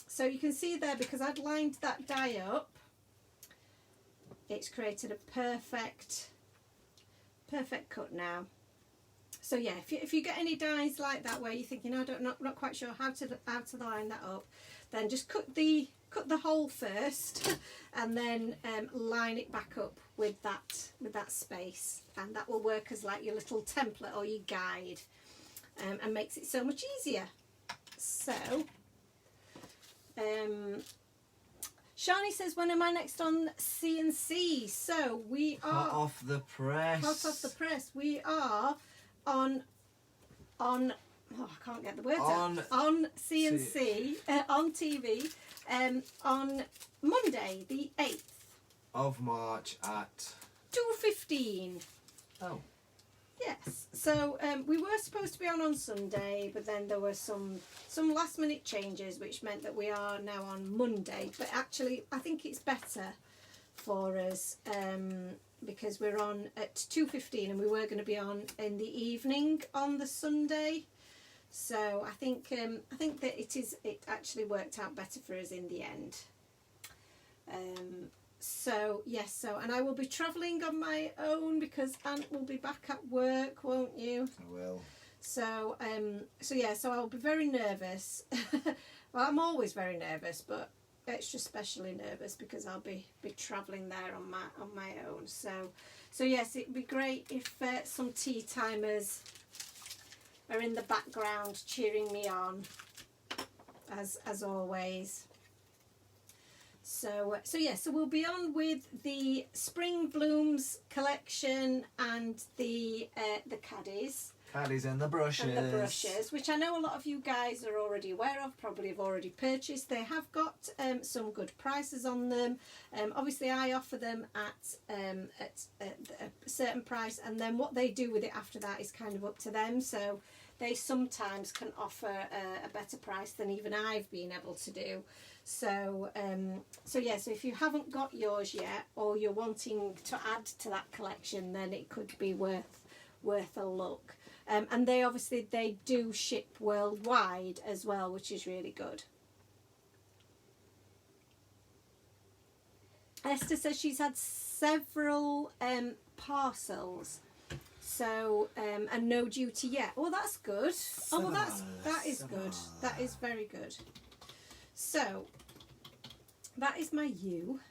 So you can see there, because I'd lined that die up, it's created a perfect cut now. So yeah, if you get any dies like that where you're thinking, not quite sure how to line that up, then just cut the hole first, and then line it back up with that space, and that will work as like your little template or your guide, and makes it so much easier. So Shani says, when am I next on CNC? So we are hot off the press. We are on I can't get the words out. On CNC on TV on Monday the 8th of March at 2:15. Oh. Yes. So we were supposed to be on Sunday, but then there were some last minute changes, which meant that we are now on Monday. But actually, I think it's better for us because because we're on at 2:15 and we were going to be on in the evening on the Sunday. So I think that it actually worked out better for us in the end. So yes, and I will be travelling on my own because Aunt will be back at work, won't you? I will. So so I'll be very nervous. Well, I'm always very nervous, but extra especially nervous because I'll be travelling there on my own. So yes, it'd be great if some tea timers are in the background cheering me on, as always. So we'll be on with the Spring Blooms collection and the caddies. Caddies and the brushes. And the brushes, which I know a lot of you guys are already aware of, probably have already purchased. They have got some good prices on them. Obviously, I offer them at a certain price, and then what they do with it after that is kind of up to them. So they sometimes can offer a better price than even I've been able to do. So if you haven't got yours yet, or you're wanting to add to that collection, then it could be worth a look. And they do ship worldwide as well, which is really good. Esther says she's had several parcels, so and no duty yet. Oh, that's good. Oh, well, that is good. That is very good. So that is my U,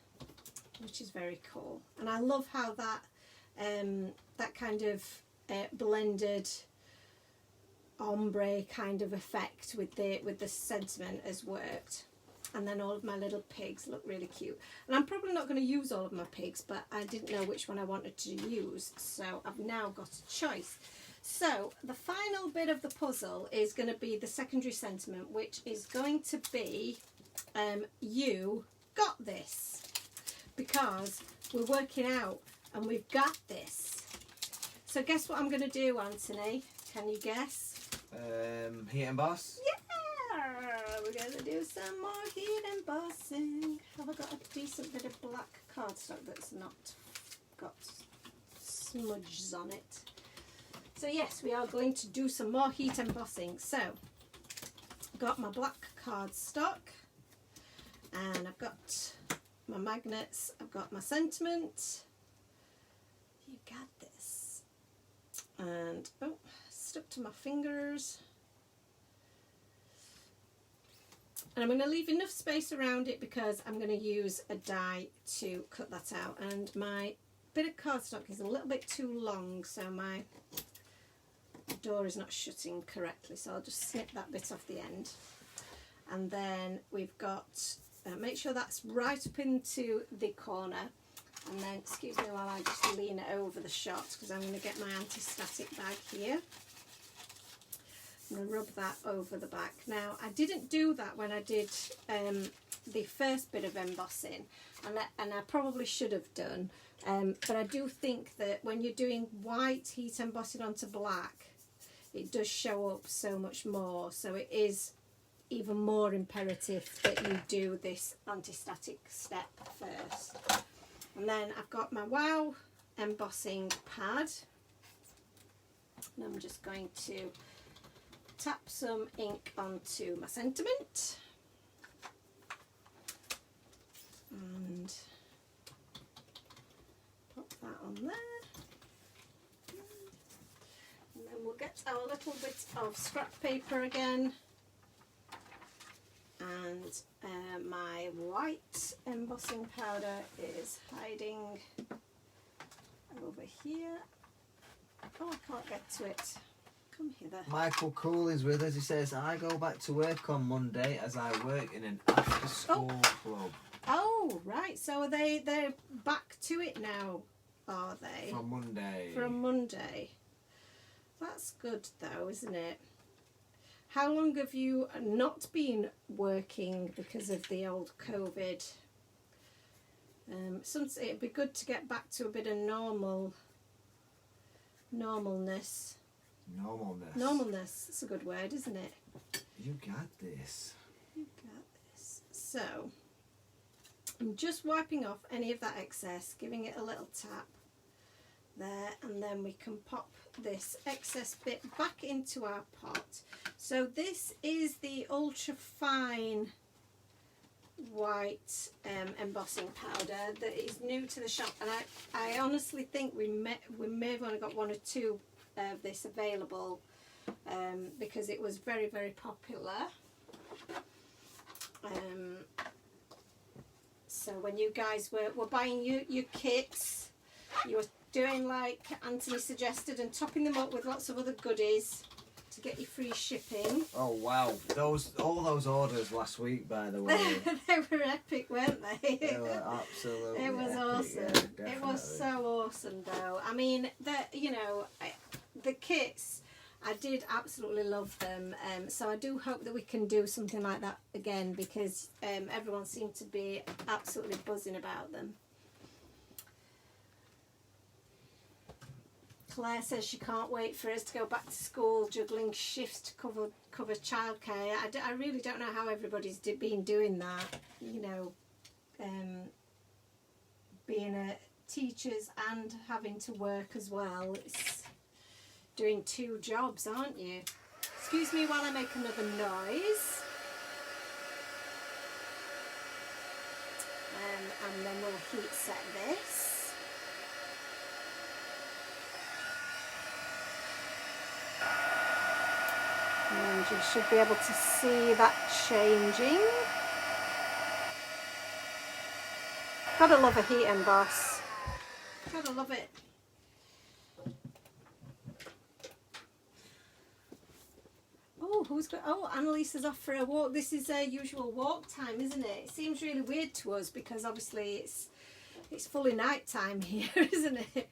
which is very cool, and I love how that kind of blended ombre kind of effect with the sentiment has worked. And then all of my little pigs look really cute, and I'm probably not going to use all of my pigs, but I didn't know which one I wanted to use, so I've now got a choice. So the final bit of the puzzle is going to be the secondary sentiment, which is going to be you got this, because we're working out and we've got this. So guess what I'm going to do, Anthony? Can you guess? Heat emboss? Yeah! We're going to do some more heat embossing. Have I got a decent bit of black cardstock that's not got smudges on it? So yes, we are going to do some more heat embossing. So, I've got my black cardstock, and I've got my magnets, I've got my sentiment. You got this. And, oh, stuck to my fingers. And I'm going to leave enough space around it because I'm going to use a die to cut that out. And my bit of cardstock is a little bit too long, so my door is not shutting correctly. So I'll just snip that bit off the end. And then we've got, make sure that's right up into the corner. And then, excuse me while I just lean it over the shot, because I'm going to get my anti-static bag here. I'm going to rub that over the back. Now, I didn't do that when I did the first bit of embossing, and I probably should have done. But I do think that when you're doing white heat embossing onto black, it does show up so much more. So it is even more imperative that you do this anti-static step first. And then I've got my Wow embossing pad, and I'm just going to tap some ink onto my sentiment and pop that on there. And then we'll get our little bit of scrap paper again, and my white embossing powder is hiding over here. Oh, I can't get to it. Come hither. Michael Cool is with us. He says, I go back to work on Monday as I work in an after-school club. Oh, right. So they're back to it now, are they? From Monday. From Monday. That's good, though, isn't it? How long have you not been working because of the old COVID? It'd be good to get back to a bit of normalness. Normalness. It's a good word, isn't it? You got this. You got this. So, I'm just wiping off any of that excess, giving it a little tap. there, and then we can pop this excess bit back into our pot. So this is the ultra fine white embossing powder that is new to the shop, and I honestly think we may have only got 1 or 2 of this available, because it was very, very popular. So when you guys were buying your kits, you were doing like Anthony suggested and topping them up with lots of other goodies to get you free shipping. Oh wow, all those orders last week, by the way. They were epic, weren't they? They were absolutely It was epic, awesome. yeah, It was so awesome though. I mean, the kits, I did absolutely love them. So I do hope that we can do something like that again, because everyone seemed to be absolutely buzzing about them. Claire says she can't wait for us to go back to school, juggling shifts to cover childcare. I really don't know how everybody's been doing that. You know, being a teachers and having to work as well. It's doing 2 jobs, aren't you? Excuse me while I make another noise. And then we'll heat set this. And you should be able to see that changing. Gotta love a heat emboss. Gotta love it. Oh, Annalisa's off for a walk. This is a usual walk time, isn't it? It seems really weird to us because obviously it's fully night time here, isn't it?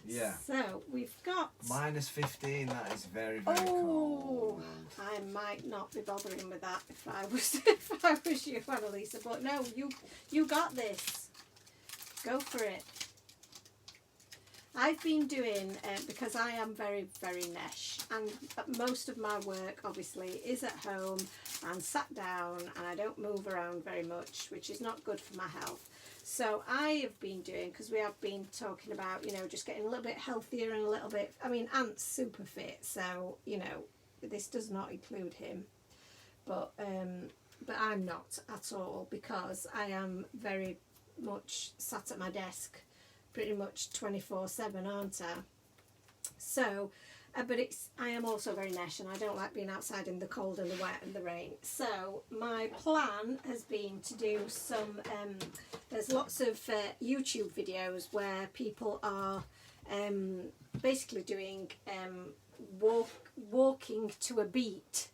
Yeah. So we've got -15. That is very, very cold. I might not be bothering with that if I was you, Annalisa. But no, you got this. Go for it. I've been doing, because I am very, very nesh, and most of my work obviously is at home and sat down, and I don't move around very much, which is not good for my health. So I have been doing, because we have been talking about, you know, just getting a little bit healthier and a little bit, I mean, Ant's super fit, so, you know, this does not include him. But I'm not at all, because I am very much sat at my desk pretty much 24/7, aren't I? So, but I am also very nesh, and I don't like being outside in the cold and the wet and the rain. So my plan has been to do some, there's lots of YouTube videos where people are basically doing walking to a beat.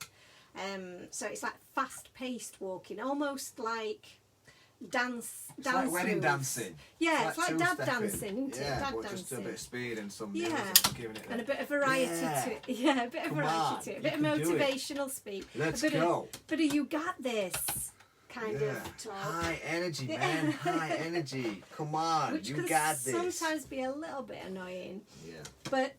So it's like fast-paced walking, almost like dance like wedding moves. Dancing. Yeah, it's like dab two-stepping. dancing, isn't it? Yeah, Dab but dancing. just a bit of speed and some Yeah, music, giving it and a bit of variety to it. Yeah, a bit of Come variety on, to it. A you bit of can do it. motivational speak. Let's a bit go. Of you got this kind of talk. High energy, man. High energy. Come on, Which you can got this. sometimes be a little bit annoying. Yeah. But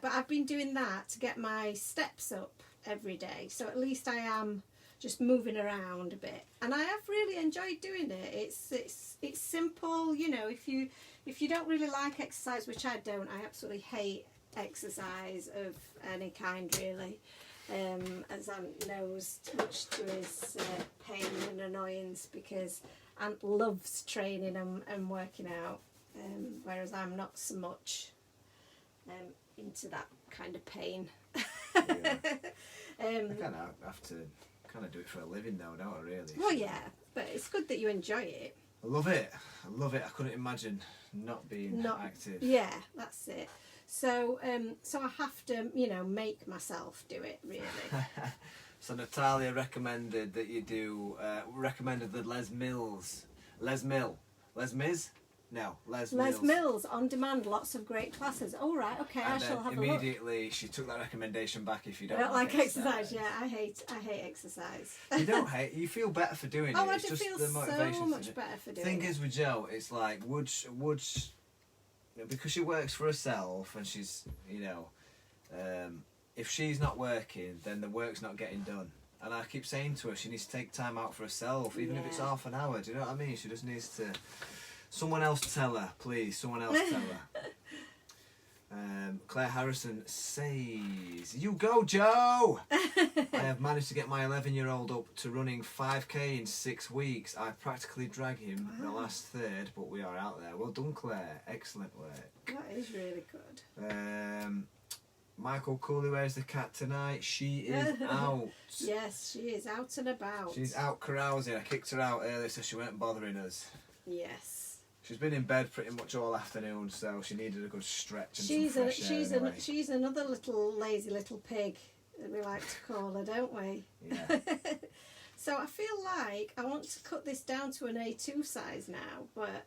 I've been doing that to get my steps up every day. So at least I am just moving around a bit, and I have really enjoyed doing it. It's simple, you know. If you don't really like exercise, which I don't, I absolutely hate exercise of any kind really, as Ant knows, much to his pain and annoyance, because Ant loves training and working out, whereas I'm not so much into that kind of pain. Yeah. I kind of have to do it for a living now, don't I, really? Well, yeah, but it's good that you enjoy it. I love it. I couldn't imagine not being active. Yeah, that's it. So I have to, you know, make myself do it, really. So Natalia recommended that you do, recommended the Les Mills on demand, lots of great classes. All right, okay, and I shall have a look. Immediately she took that recommendation back. If you don't like exercise, yeah, I hate exercise. You don't hate. You feel better for doing it. Oh, it's I do just feel the motivation so much better for doing it. Thing is with Jo, it's like would because she works for herself and she's, you know, if she's not working, then the work's not getting done. And I keep saying to her, she needs to take time out for herself, even if it's half an hour. Do you know what I mean? She just needs to Someone else tell her, please. Someone else tell her. Claire Harrison says, "You go, Joe!" I have managed to get my 11-year-old up to running 5k in 6 weeks. I practically drag him the last third, but we are out there. Well done, Claire. Excellent work. That is really good. Michael Cooley, where's the cat tonight? She is out. Yes, she is out and about. She's out carousing. I kicked her out early so she weren't bothering us. Yes. She's been in bed pretty much all afternoon, so she needed a good stretch and some fresh air anyway. She's another little lazy little pig, that we like to call her, don't we? Yeah. So I feel like I want to cut this down to an A2 size now, but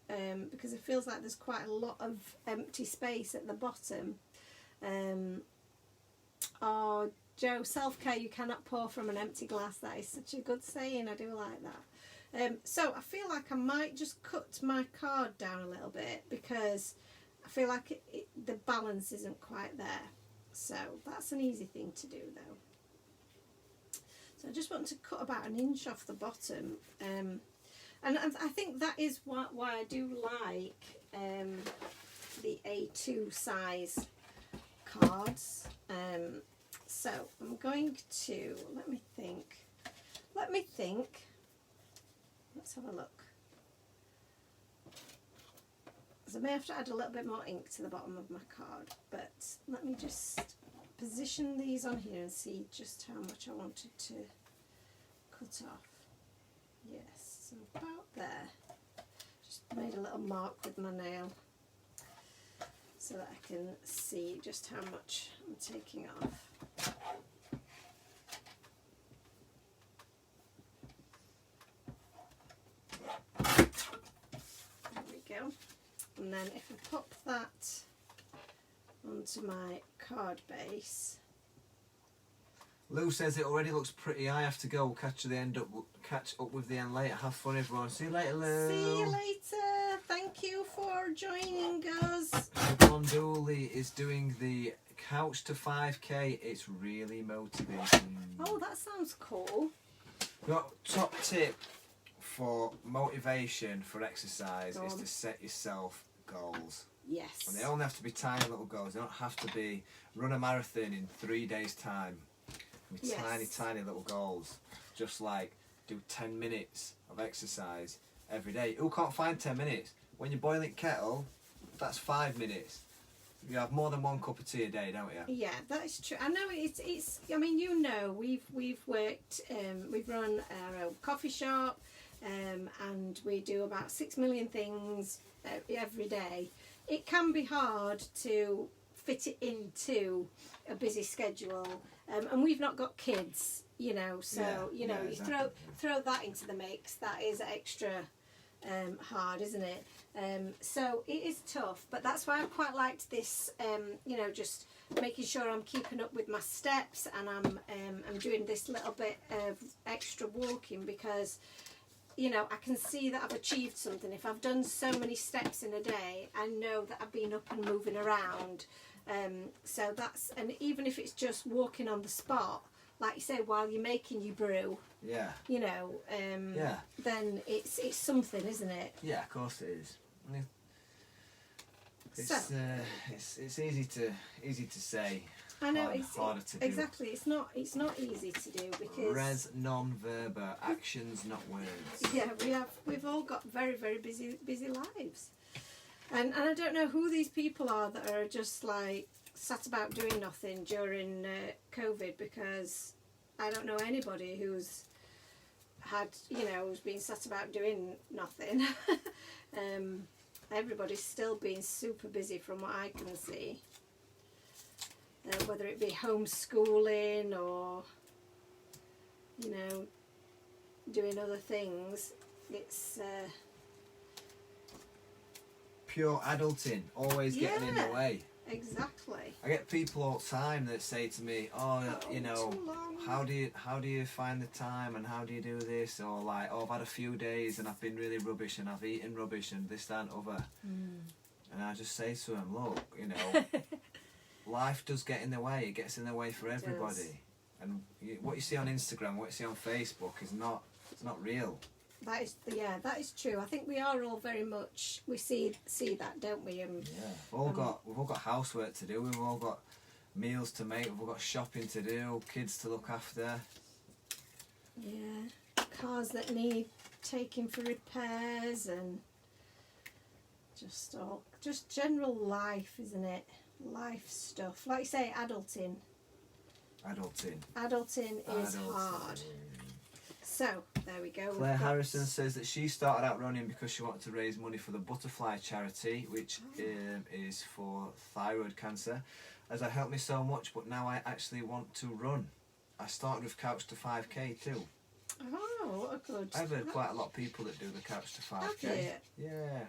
because it feels like there's quite a lot of empty space at the bottom. Oh, Joe, self-care you cannot pour from an empty glass. That is such a good saying. I do like that. So I feel like I might just cut my card down a little bit because I feel like the balance isn't quite there. So that's an easy thing to do though. So I just want to cut about 1 inch off the bottom. And I think that is why I do like the A2 size cards. So I'm going to, let me think. Let's have a look. So I may have to add a little bit more ink to the bottom of my card, but let me just position these on here and see just how much I wanted to cut off. Yes, so about there. Just made a little mark with my nail so that I can see just how much I'm taking off. And then if I pop that onto my card base. Lou says it already looks pretty. I have to go. Catch up with the end later. Have fun, everyone. See you later, Lou. See you later. Thank you for joining us. John Dooley is doing the couch to 5k. It's really motivating. Oh, that sounds cool. Got top tip for motivation for exercise is to set yourself goals. Yes. And they only have to be tiny little goals. They don't have to be run a marathon in 3 days' time. With tiny little goals. Just like do 10 minutes of exercise every day. Who can't find 10 minutes? When you're boiling kettle, that's 5 minutes. You have more than 1 cup of tea a day, don't you? Yeah, that is true. I know it's. I mean, you know, we've worked. We've run our own coffee shop. And we do about 6 million things every day. It can be hard to fit it into a busy schedule, and we've not got kids, you know. So you exactly. throw that into the mix. That is extra hard, isn't it? So it is tough, but that's why I quite liked this. You know, just making sure I'm keeping up with my steps, and I'm doing this little bit of extra walking because, you know, I can see that I've achieved something. If I've done so many steps in a day, I know that I've been up and moving around. So that's, and even if it's just walking on the spot, like you say, while you're making your brew, you know, then it's something, isn't it? Yeah, of course it is. It's easy to say. I know, harder to do. Exactly. It's not easy to do because res non verba, actions not words. Yeah, we've all got very, very busy lives, and I don't know who these people are that are just like sat about doing nothing during COVID, because I don't know anybody who's been sat about doing nothing. Everybody's still being super busy from what I can see. Whether it be homeschooling or, you know, doing other things, it's pure adulting, always getting in the way. Exactly. I get people all the time that say to me, you know, how do you find the time and how do you do this, or like, I've had a few days and I've been really rubbish and I've eaten rubbish and this, that and other. And I just say to them, look, you know, life does get in the way. It gets in the way for everybody. And what you see on Instagram, what you see on Facebook is not real. That is, yeah, that is true. I think we are all very much, we see that, don't we? Yeah, we've all got housework to do. We've all got meals to make. We've all got shopping to do. Kids to look after. Yeah, cars that need taking for repairs and just general life, isn't it? Life stuff. Like you say, adulting. Adulting is hard. So, there we go. Claire Harrison says that she started out running because she wanted to raise money for the Butterfly charity, which is for thyroid cancer. As I helped me so much, but now I actually want to run. I started with Couch to 5k too. Oh, what a good. I've heard quite a lot of people that do the Couch to 5k. Have you? Yeah.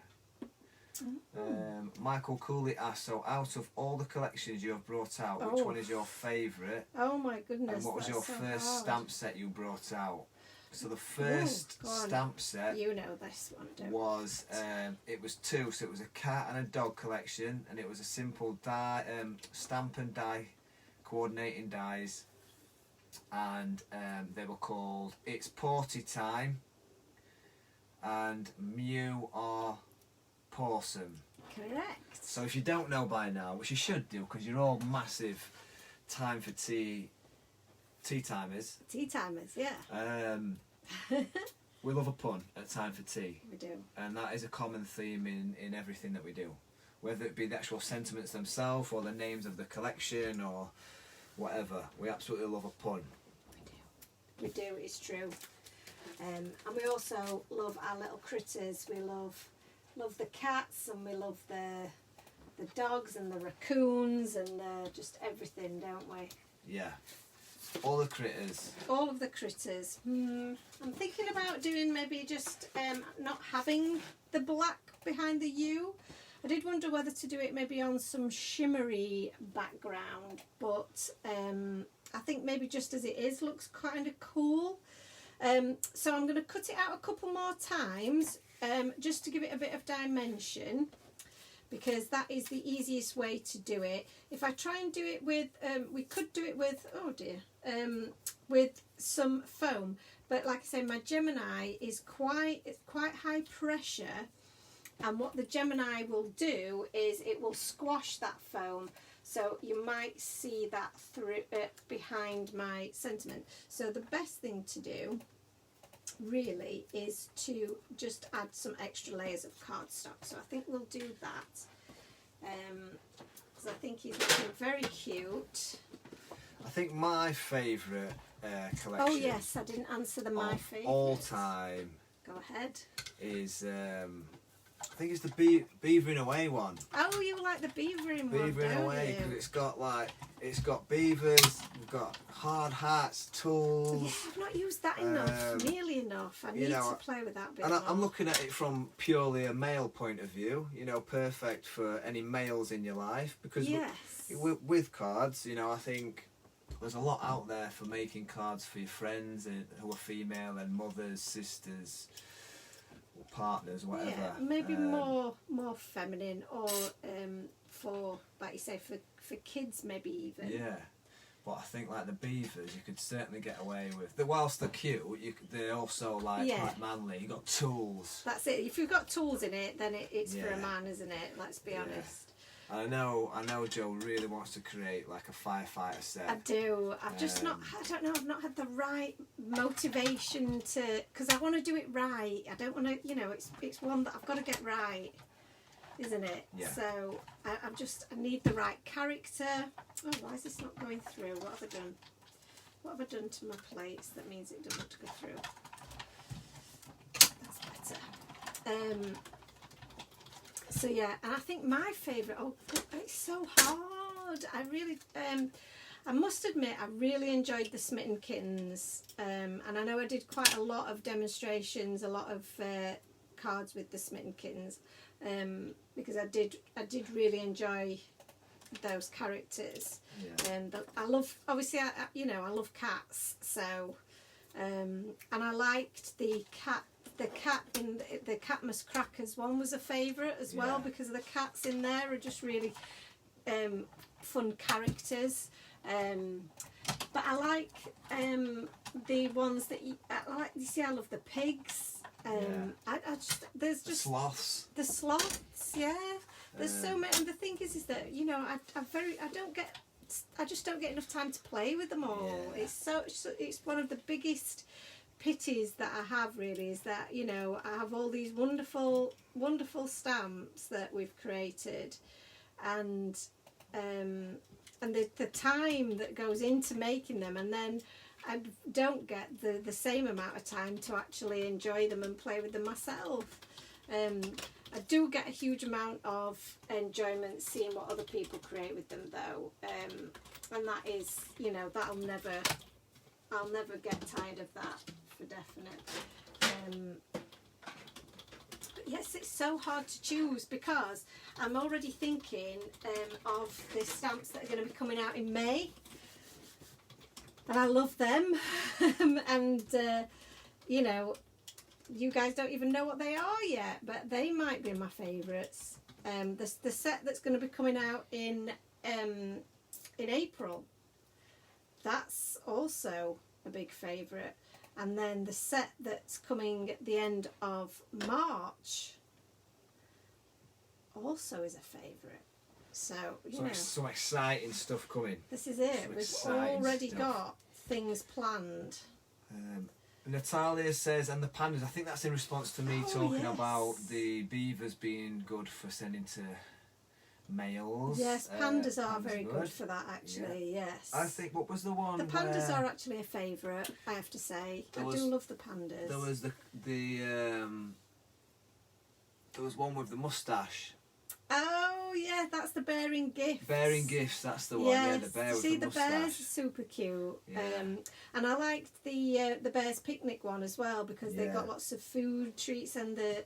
Michael Cooley asked, so out of all the collections you have brought out, which one is your favourite? Oh my goodness. And what was your first stamp set you brought out? So the first stamp set, you know this one, don't was it was two. So it was a cat and a dog collection, and it was a simple die, stamp and die, coordinating dies, and they were called It's Porty Time and Mew or Pawsome. Correct. So if you don't know by now, which you should do, because you're all massive time for tea timers. Tea timers, yeah. We love a pun at Time for Tea. We do. And that is a common theme in everything that we do. Whether it be the actual sentiments themselves or the names of the collection or whatever. We absolutely love a pun. We do, it's true. And we also love our little critters. We love the cats, and we love the dogs and the raccoons and just everything, don't we? Yeah. All the critters. All of the critters. I'm thinking about doing maybe just not having the black behind the U. I did wonder whether to do it maybe on some shimmery background, but I think maybe just as it is looks kind of cool. So I'm going to cut it out a couple more times just to give it a bit of dimension, because that is the easiest way to do it. If I try and do it with, we could do it with, oh dear, with some foam. But like I say, my Gemini is quite high pressure. And what the Gemini will do is it will squash that foam. So you might see that through behind my sentiment. So the best thing to do really is to just add some extra layers of cardstock. So I think we'll do that because I think he's looking very cute. I think my favourite collection. Oh yes, I didn't answer my favourite. All time. Go ahead. Is I think it's the Beavering Away one. Oh, you like the Beavering one, Beavering Away, because it's got beavers, we've got hard hats, tools. Yeah, I've not used that enough, nearly enough. I need to play with that a bit and more. I'm looking at it from purely a male point of view, perfect for any males in your life, because with cards, I think there's a lot out there for making cards for your friends who are female, and mothers, sisters, partners, whatever. Yeah, maybe more feminine, or for, like you say, for kids maybe even. Yeah, but I think like the beavers, you could certainly get away with. Whilst they're cute, they're also quite manly. You got tools. That's it. If you've got tools in it, then it's for a man, isn't it? Let's be honest. I know Joe really wants to create like a firefighter set. I do. I've just I don't know, I've not had the right motivation to, because I want to do it right. I don't want to, it's one that I've got to get right, isn't it? Yeah. So I need the right character. Oh, why is this not going through? What have I done? What have I done to my plates that means it doesn't want to go through? That's better. So yeah, and I think my favourite, it's so hard. I really, I must admit, I really enjoyed the Smitten Kittens. And I know I did quite a lot of demonstrations, a lot of cards with the Smitten Kittens, because I did really enjoy those characters. Yeah. I love, obviously, I love cats. So, and I liked the cat in the Catmas Crackers one was a favourite as well, because the cats in there are just really fun characters. But I like the ones that I love the pigs. There's The just sloths. the sloths, yeah. There's so many, and the thing is that I just don't get enough time to play with them all. Yeah. It's one of the biggest pities that I have, really, is that I have all these wonderful stamps that we've created, and the time that goes into making them, and then I don't get the same amount of time to actually enjoy them and play with them myself. I do get a huge amount of enjoyment seeing what other people create with them, though, and that is, I'll never get tired of that, for definite. But yes, it's so hard to choose because I'm already thinking of the stamps that are going to be coming out in May. And I love them, and you guys don't even know what they are yet, but they might be my favourites. The set that's going to be coming out in April, that's also a big favourite, and then the set that's coming at the end of March also is a favourite. So, some exciting stuff coming. This is it. We've already got things planned. Natalia says, and the pandas, I think that's in response to me talking about the beavers being good for sending to males. Yes, pandas are very good for that, actually, yes. I think, what was the one? The pandas are actually a favourite, I have to say. I do love the pandas. There was there was one with the moustache. Oh yeah, that's the bearing gifts. Bearing gifts, that's the one. Yes. Yeah, the bear with the moustache. The bears are super cute. Yeah. And I liked the bear's picnic one as well, because they got lots of food treats, and the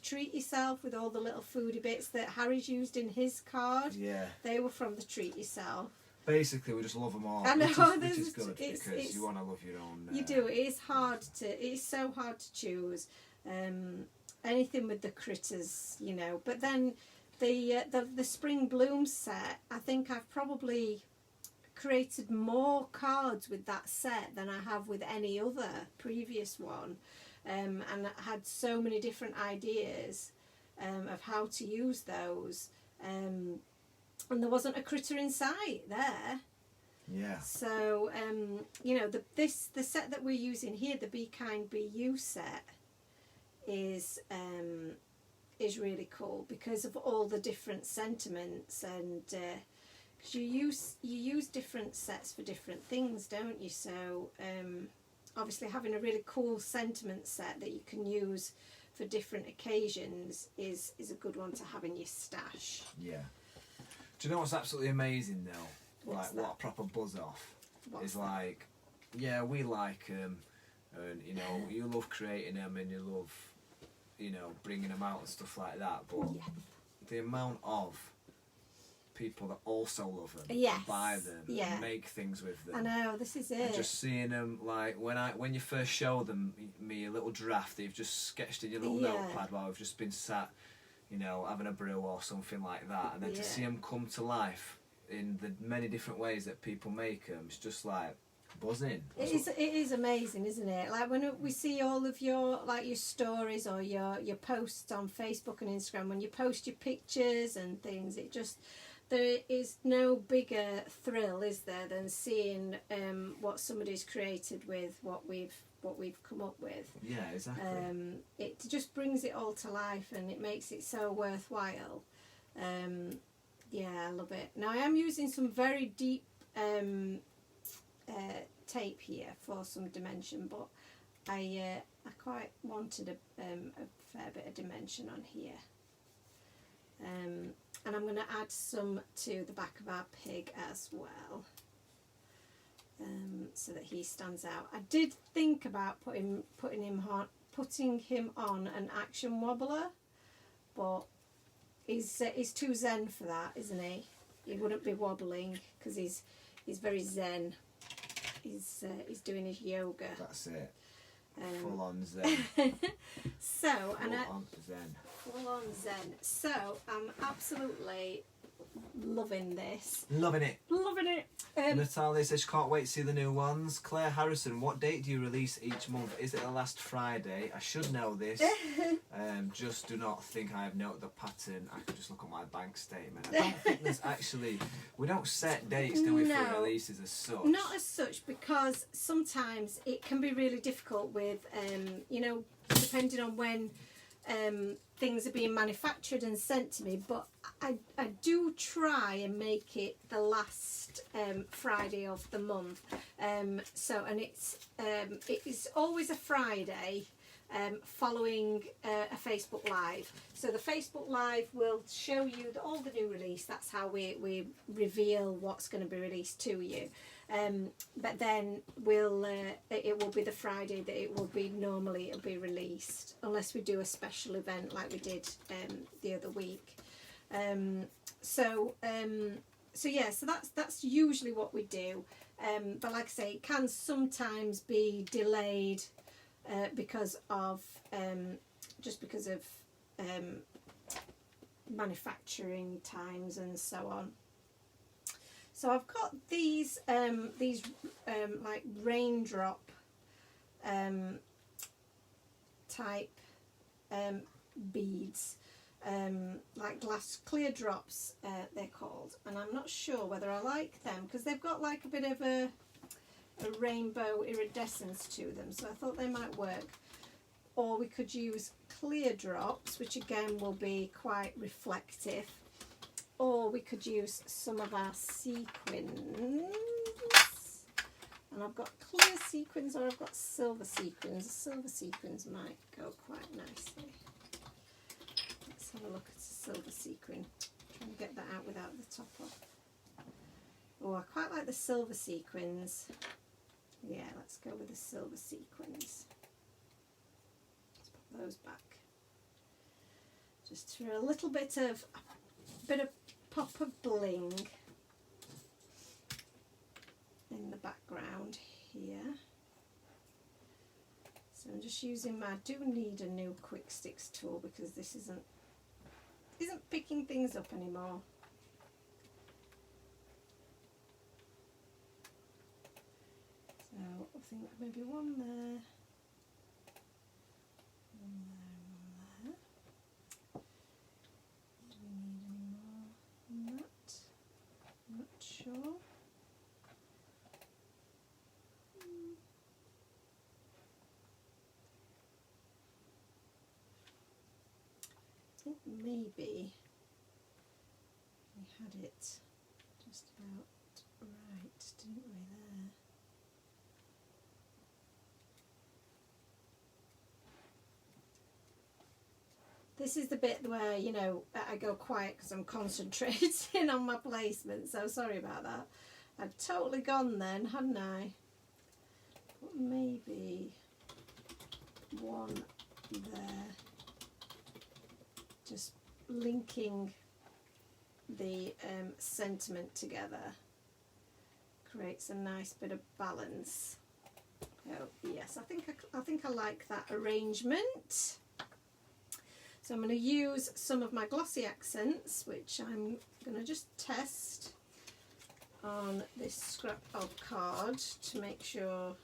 treat yourself with all the little foodie bits that Harry's used in his card. Yeah. They were from the treat yourself. Basically, we just love them all. I know, which is good, because you want to love your own. You do. It is so hard to choose. Anything with the critters, But then the spring bloom set, I think I've probably created more cards with that set than I have with any other previous one, and I had so many different ideas of how to use those, and there wasn't a critter in sight there. Yeah. So the set that we're using here, the Be Kind Be You set, is really cool because of all the different sentiments, and because you use different sets for different things, don't you? So obviously having a really cool sentiment set that you can use for different occasions is a good one to have in your stash. Yeah. Do you know what's absolutely amazing though? What a proper buzz off is like, yeah, we like them, and you love creating them, and you love bringing them out and stuff like that, but the amount of people that also love them, buy them, and make things with them. I know, this is it. And just seeing them, like when you first showed me a little draft that you've just sketched in your little notepad while we've just been sat, having a brew or something like that, and then to see them come to life in the many different ways that people make them, it's just like buzzing. It is amazing, isn't it? Like when we see all of your stories or your posts on Facebook and Instagram, when you post your pictures and things, there is no bigger thrill, is there, than seeing what somebody's created with what we've come up with. Yeah, exactly. It just brings it all to life, and it makes it so worthwhile. Yeah, I love it. Now I am using some very deep tape here for some dimension, but I quite wanted a fair bit of dimension on here, and I'm going to add some to the back of our pig as well, so that he stands out. I did think about putting him on an action wobbler, but he's too zen for that, isn't he? He wouldn't be wobbling because he's very zen. He's doing his yoga. That's it. Full on zen. Full on zen. So I'm absolutely loving this. Loving it. Loving it. Natalia says she can't wait to see the new ones. Claire Harrison, what date do you release each month? Is it the last Friday? I should know this. Just do not think I have noted the pattern. I can just look at my bank statement. I don't think there's actually... We don't set dates, do we, for releases as such? Not as such, because sometimes it can be really difficult with, you know, depending on when things are being manufactured and sent to me. But I do try and make it the last Friday of the month. So, and it is always a Friday following a Facebook Live. So the Facebook Live will show you all the new release. That's how we reveal what's going to be released to you. But then it will be the Friday that it'll be released, unless we do a special event like we did the other week. So yeah, so that's usually what we do. But like I say, it can sometimes be delayed because of manufacturing times and so on. So I've got these like raindrop type beads, like glass clear drops they're called, and I'm not sure whether I like them because they've got like a bit of a rainbow iridescence to them, so I thought they might work. Or we could use clear drops, which again will be quite reflective. Or we could use some of our sequins. And I've got clear sequins or I've got silver sequins. The silver sequins might go quite nicely. Let's have a look at the silver sequin. Trying to get that out without the top off. Oh, I quite like the silver sequins. Yeah, let's go with the silver sequins. Let's put those back. Just for a little bit of pop of bling in the background here. So I'm just using I do need a new quick sticks tool because this isn't picking things up anymore. So I think maybe one there. One there. Do we need any more than that? I'm not sure. I think maybe we had it just about right, didn't we, there? This is the bit where, you know, I go quiet because I'm concentrating on my placement, so sorry about that. I'd totally gone then, hadn't I? But maybe one there, just linking the sentiment together creates a nice bit of balance. Oh yes, I think I like that arrangement. So I'm going to use some of my glossy accents, which I'm going to just test on this scrap of card to make sure.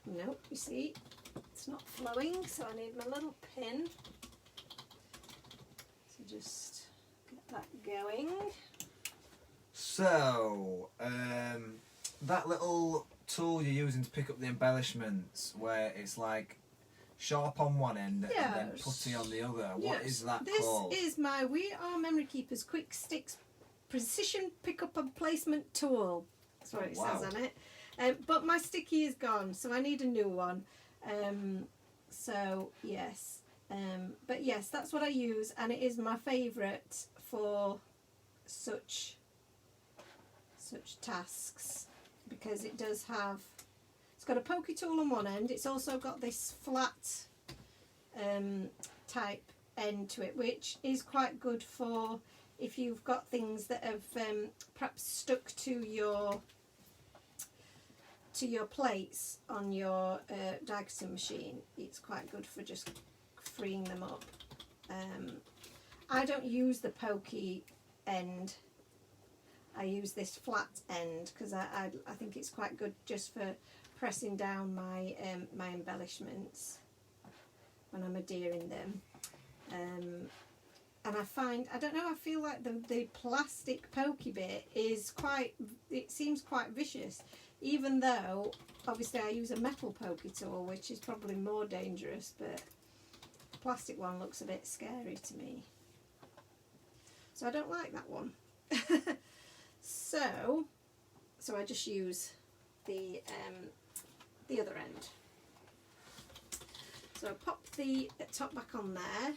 Nope, you see, it's not flowing, so I need my little pin. So just get that going. So, that little tool you're using to pick up the embellishments, where it's like sharp on one end and then putty on the other. What is that called? This is my We Are Memory Keepers Quick Sticks Precision Pickup and Placement Tool. That's what it says on it. But my sticky is gone, so I need a new one. So yes, but yes, that's what I use, and it is my favourite for such tasks because it does have. It's got a pokey tool on one end. It's also got this flat type end to it, which is quite good for if you've got things that have perhaps stuck to your plates on your die cutting machine. It's quite good for just freeing them up. I don't use the pokey end. I use this flat end because I think it's quite good just for pressing down my my embellishments when I'm adhering them. And I find, I don't know, I feel like the plastic pokey bit is quite, it seems quite vicious, even though obviously I use a metal pokey tool, which is probably more dangerous, but the plastic one looks a bit scary to me. So I don't like that one. So I just use the other end. So I pop the top back on there.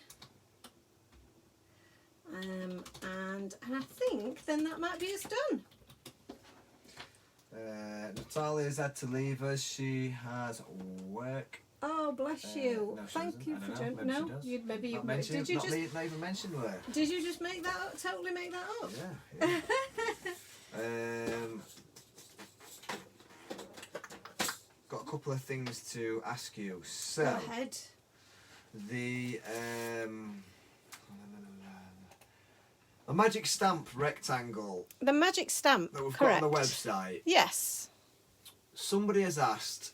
And I think then that might be us done. Natalia's had to leave us. She has work. Oh, bless you. No, she Thank you for doesn't. joining. No, Maybe you not did you just not even mentioned work? did you just make that up? Totally make that up? Yeah. Got a couple of things to ask you. So Go ahead. The magic stamp rectangle The magic stamp. that we've correct. got on the website. Yes. Somebody has asked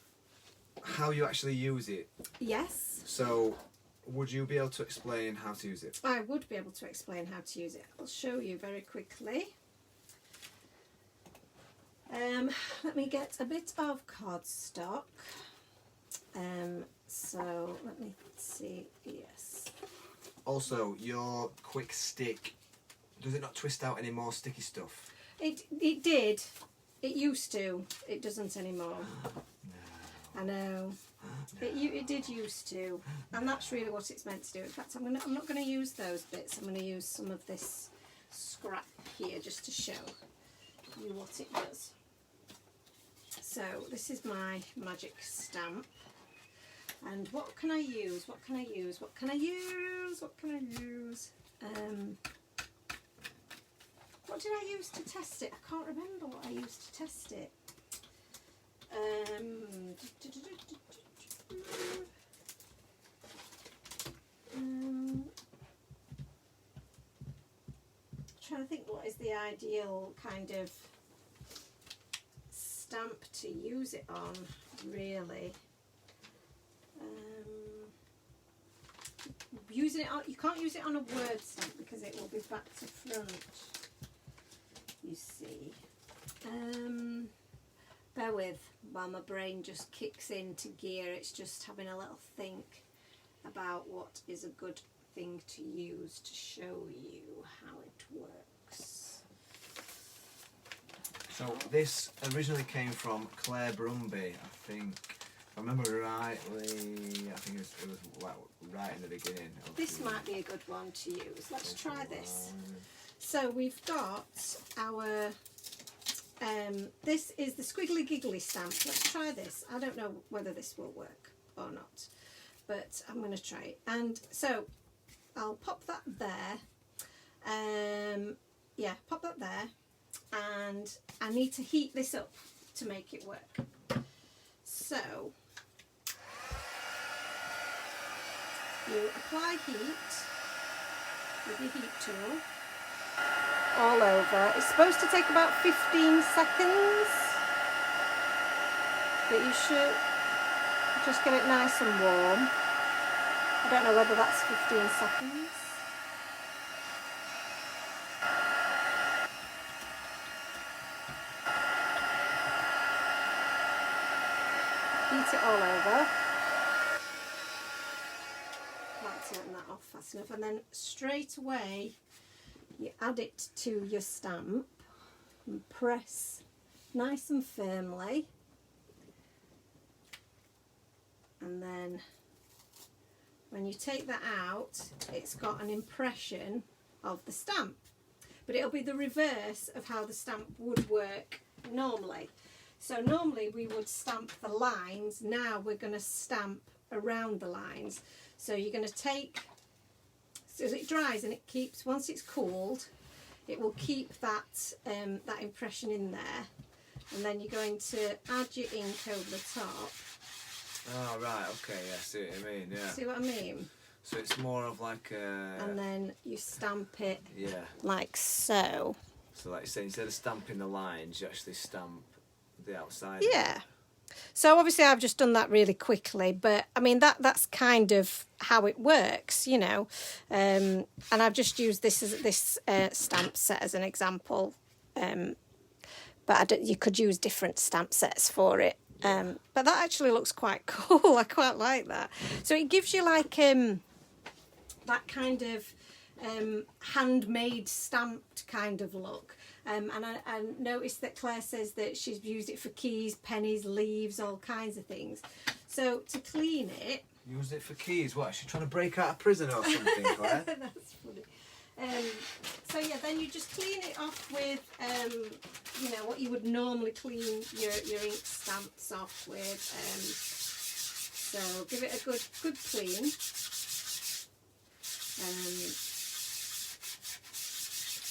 how you actually use it. Yes. So, would you be able to explain how to use it? I would be able to explain how to use it. I'll show you very quickly. Let me get a bit of cardstock. So let me see. Yes. Also, your quick stick, does it not twist out any more sticky stuff? It did. It used to. It doesn't anymore. No. I know. It did used to, and that's really what it's meant to do. In fact, I'm not going to use those bits. I'm going to use some of this scrap here just to show you what it does. So this is my magic stamp. And what can I use? What can I use? What can I use? What can I use? What did I use to test it? I can't remember what I used to test it. Trying to think what is the ideal kind of stamp to use it on, really. Using it on, you can't use it on a word stamp because it will be back to front, you see. Bear with while my brain just kicks into gear. It's just having a little think about what is a good thing to use to show you how it works. So this originally came from Claire Brumby, I think. If I remember rightly, I think it was like right in the beginning. This might be a good one to use. Let's try this. So we've got our, this is the squiggly giggly stamp. Let's try this. I don't know whether this will work or not, but I'm going to try it. And so I'll pop that there. Yeah, pop that there. And I need to heat this up to make it work. So you apply heat with your heat tool all over. It's supposed to take about 15 seconds, but you should just get it nice and warm. I don't know whether that's 15 seconds. Heat it all over. Can't turn that off fast enough, and then straight away you add it to your stamp and press nice and firmly, and then when you take that out, it's got an impression of the stamp, but it'll be the reverse of how the stamp would work normally. So normally we would stamp the lines. Now we're going to stamp around the lines. So you're going to take, so as it dries and it keeps, once it's cooled, it will keep that that impression in there. And then you're going to add your ink over the top. Oh right, okay, yeah, see what I mean, yeah. See what I mean? So it's more of like a... And then you stamp it yeah, like so. so like you say, instead of stamping the lines, you actually stamp the outside. Yeah. So obviously I've just done that really quickly, but I mean that's kind of how it works, you know. And I've just used this stamp set as an example, but you could use different stamp sets for it. But that actually looks quite cool. I quite like that. So it gives you like that kind of handmade stamped kind of look. And I noticed that Claire says that she's used it for keys, pennies, leaves, all kinds of things. So to clean it... Use it for keys? What, is she trying to break out of prison or something, Claire? That's funny. So yeah, then you just clean it off with, you know, what you would normally clean your ink stamps off with. So give it a good clean.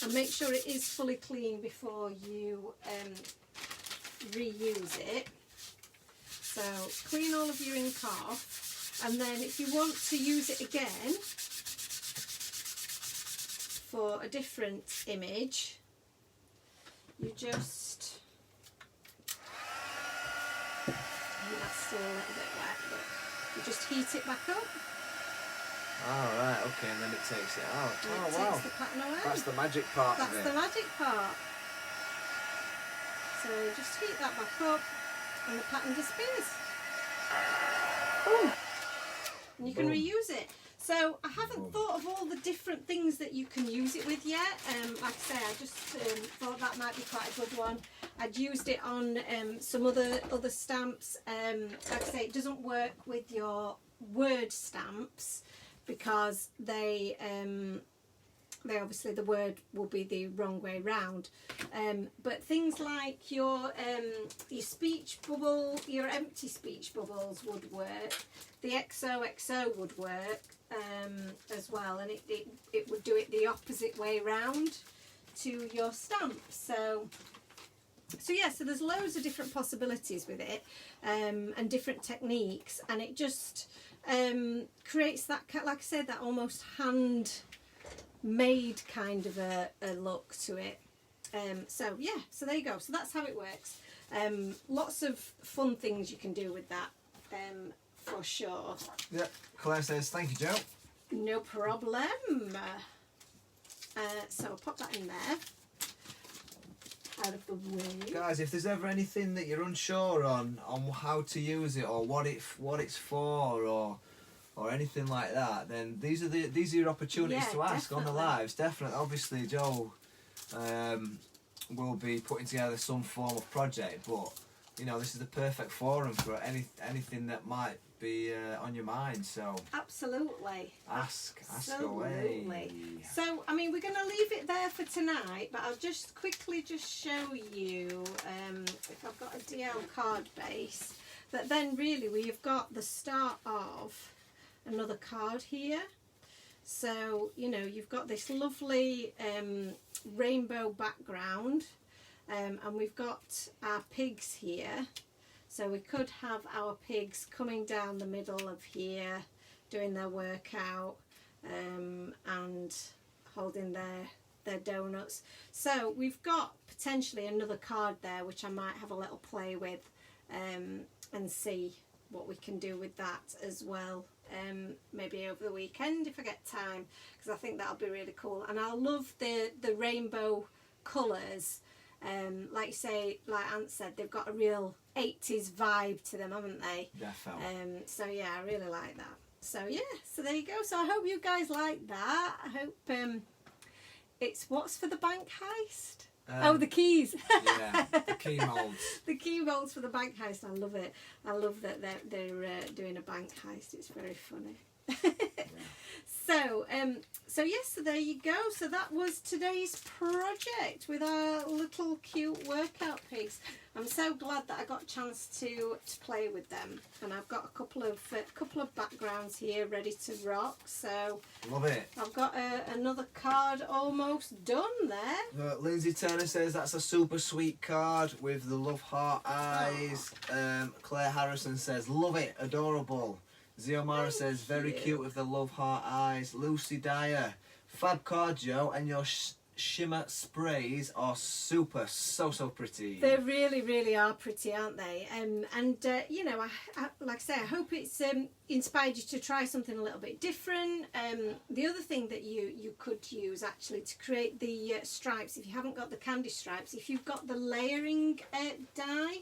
And make sure it is fully clean before you reuse it. So clean all of your ink off, and then if you want to use it again for a different image, you just... that's still a little bit wet, but you just heat it back up. Oh, right, okay, and then it takes it out. And Oh, it wow. takes the pattern away. That's the magic part of it. That's the magic part. So just heat that back up and the pattern disappears. Boom. And you can reuse it. So I haven't thought of all the different things that you can use it with yet. Like I say, I just thought that might be quite a good one. I'd used it on some other stamps. Like I say, it doesn't work with your word stamps, because they obviously, the word will be the wrong way round. But things like your speech bubble, your empty speech bubbles would work. The XOXO would work as well, and it would do it the opposite way round to your stamp. So yeah, so there's loads of different possibilities with it, and different techniques, and it just creates that, like I said, that almost hand-made kind of a look to it. So yeah, so there you go. So that's how it works. Lots of fun things you can do with that, for sure. Yeah, Claire says, thank you, Joe. No problem. So I'll pop that in there, out of the way. Guys, if there's ever anything that you're unsure on how to use it, or what it's for, or anything like that, then these are your opportunities to ask on the lives. Definitely, obviously, Joe will be putting together some form of project, but you know, this is the perfect forum for anything that might be on your mind. So absolutely, ask away. So I mean, we're going to leave it there for tonight, but I'll just quickly show you if I've got a DL card base, that then really we've got the start of another card here. So you know, you've got this lovely rainbow background, and we've got our pigs here. So we could have our pigs coming down the middle of here, doing their workout, and holding their donuts. So we've got potentially another card there, which I might have a little play with, and see what we can do with that as well. Maybe over the weekend if I get time, because I think that'll be really cool. And I love the rainbow colours. Like you say, like Ant said, they've got a real 80s vibe to them, haven't they? Definitely. So yeah, I really like that. So yeah, so there you go. So I hope you guys like that. I hope it's what's for the bank heist? The keys. Yeah, the key molds. The key molds for the bank heist. I love it. I love that they're doing a bank heist. It's very funny. Yeah. So yes, so there you go. So that was today's project with our little cute workout pigs. I'm so glad that I got a chance to play with them, and I've got a couple of backgrounds here ready to rock. So love it. I've got another card almost done there. Lindsay Turner says that's a super sweet card with the love heart eyes. Claire Harrison says love it, adorable. Ziomara says, very cute with the love heart eyes. Lucy Dyer, fab card, Joe, and your shimmer sprays are super, so pretty. They really, really are pretty, aren't they? You know, I like I say, I hope it's inspired you to try something a little bit different. The other thing that you could use actually to create the stripes, if you haven't got the candy stripes, if you've got the layering die.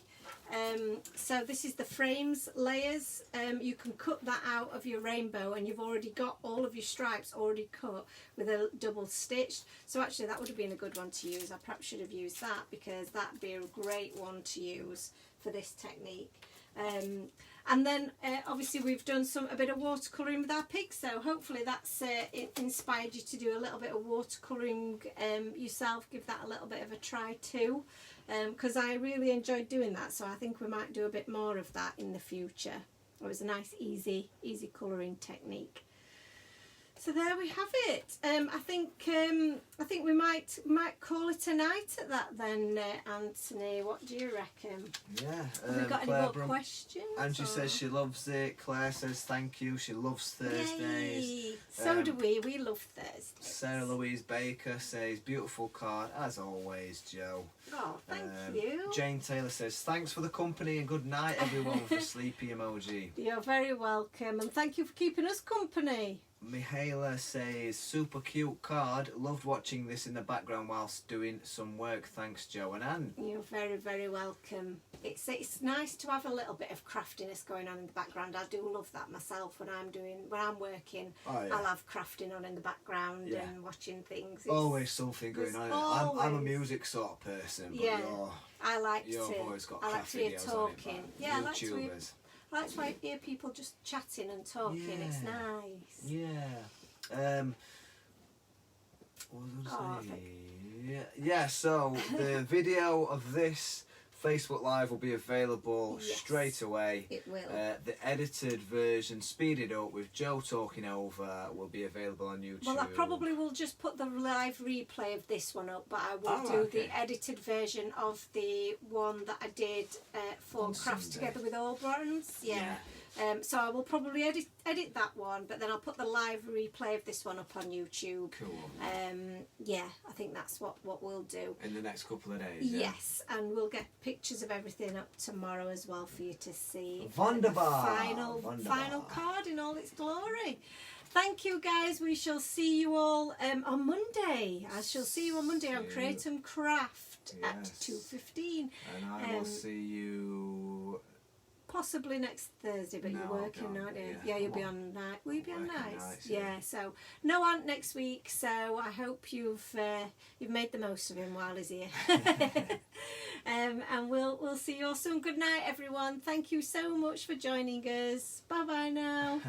So this is the frames layers. You can cut that out of your rainbow, and you've already got all of your stripes already cut with a double stitched. So actually that would have been a good one to use. I perhaps should have used that, because that'd be a great one to use for this technique. And then obviously we've done a bit of watercolouring with our pig, so hopefully that's inspired you to do a little bit of watercolouring yourself. Give that a little bit of a try too, because I really enjoyed doing that, so I think we might do a bit more of that in the future. It was a nice easy colouring technique. So there we have it. I think we might call it a night at that then, Anthony. What do you reckon? Yeah. Have we got any more questions? Angie says she loves it. Claire says thank you. She loves Thursdays. Yay. So do we. We love Thursdays. Sarah Louise Baker says beautiful card as always, Joe. Oh, thank you. Jane Taylor says thanks for the company and good night everyone for sleepy emoji. You're very welcome, and thank you for keeping us company. Mihaela says super cute card, loved watching this in the background whilst doing some work. Thanks, Joe and Anne. You're very, very welcome. It's nice to have a little bit of craftiness going on in the background. I do love that myself when I'm working. Oh, yeah. I'll have crafting on in the background and watching things. Always something going on. I'm a music sort of person, but I like you've always got I like craft to hear videos talking. on it, YouTubers. I like to hear people just chatting and talking. It's nice. Yeah. What was I going to say? Yeah, so the video of this Facebook Live will be available straight away. It will. The edited version, speeded up with Joe talking over, will be available on YouTube. Well, I probably will just put the live replay of this one up, but I will do the edited version of the one that I did for on Crafts Sunday. Together with All Brands. Yeah. So I will probably edit that one, but then I'll put the live replay of this one up on YouTube. Cool. Yeah, I think that's what we'll do. In the next couple of days. Yes, and we'll get pictures of everything up tomorrow as well for you to see. Wunderbar. Final card in all its glory. Thank you, guys. We shall see you all on Monday. I shall see you on Monday on Create and Craft at 2:15. And I will see you... Possibly next Thursday, but you're working, aren't you? Yeah, you'll be on night. Will you be on nights? Yeah. So no Ant next week. So I hope you've made the most of him while he's here. And we'll see you all soon. Good night, everyone. Thank you so much for joining us. Bye bye now.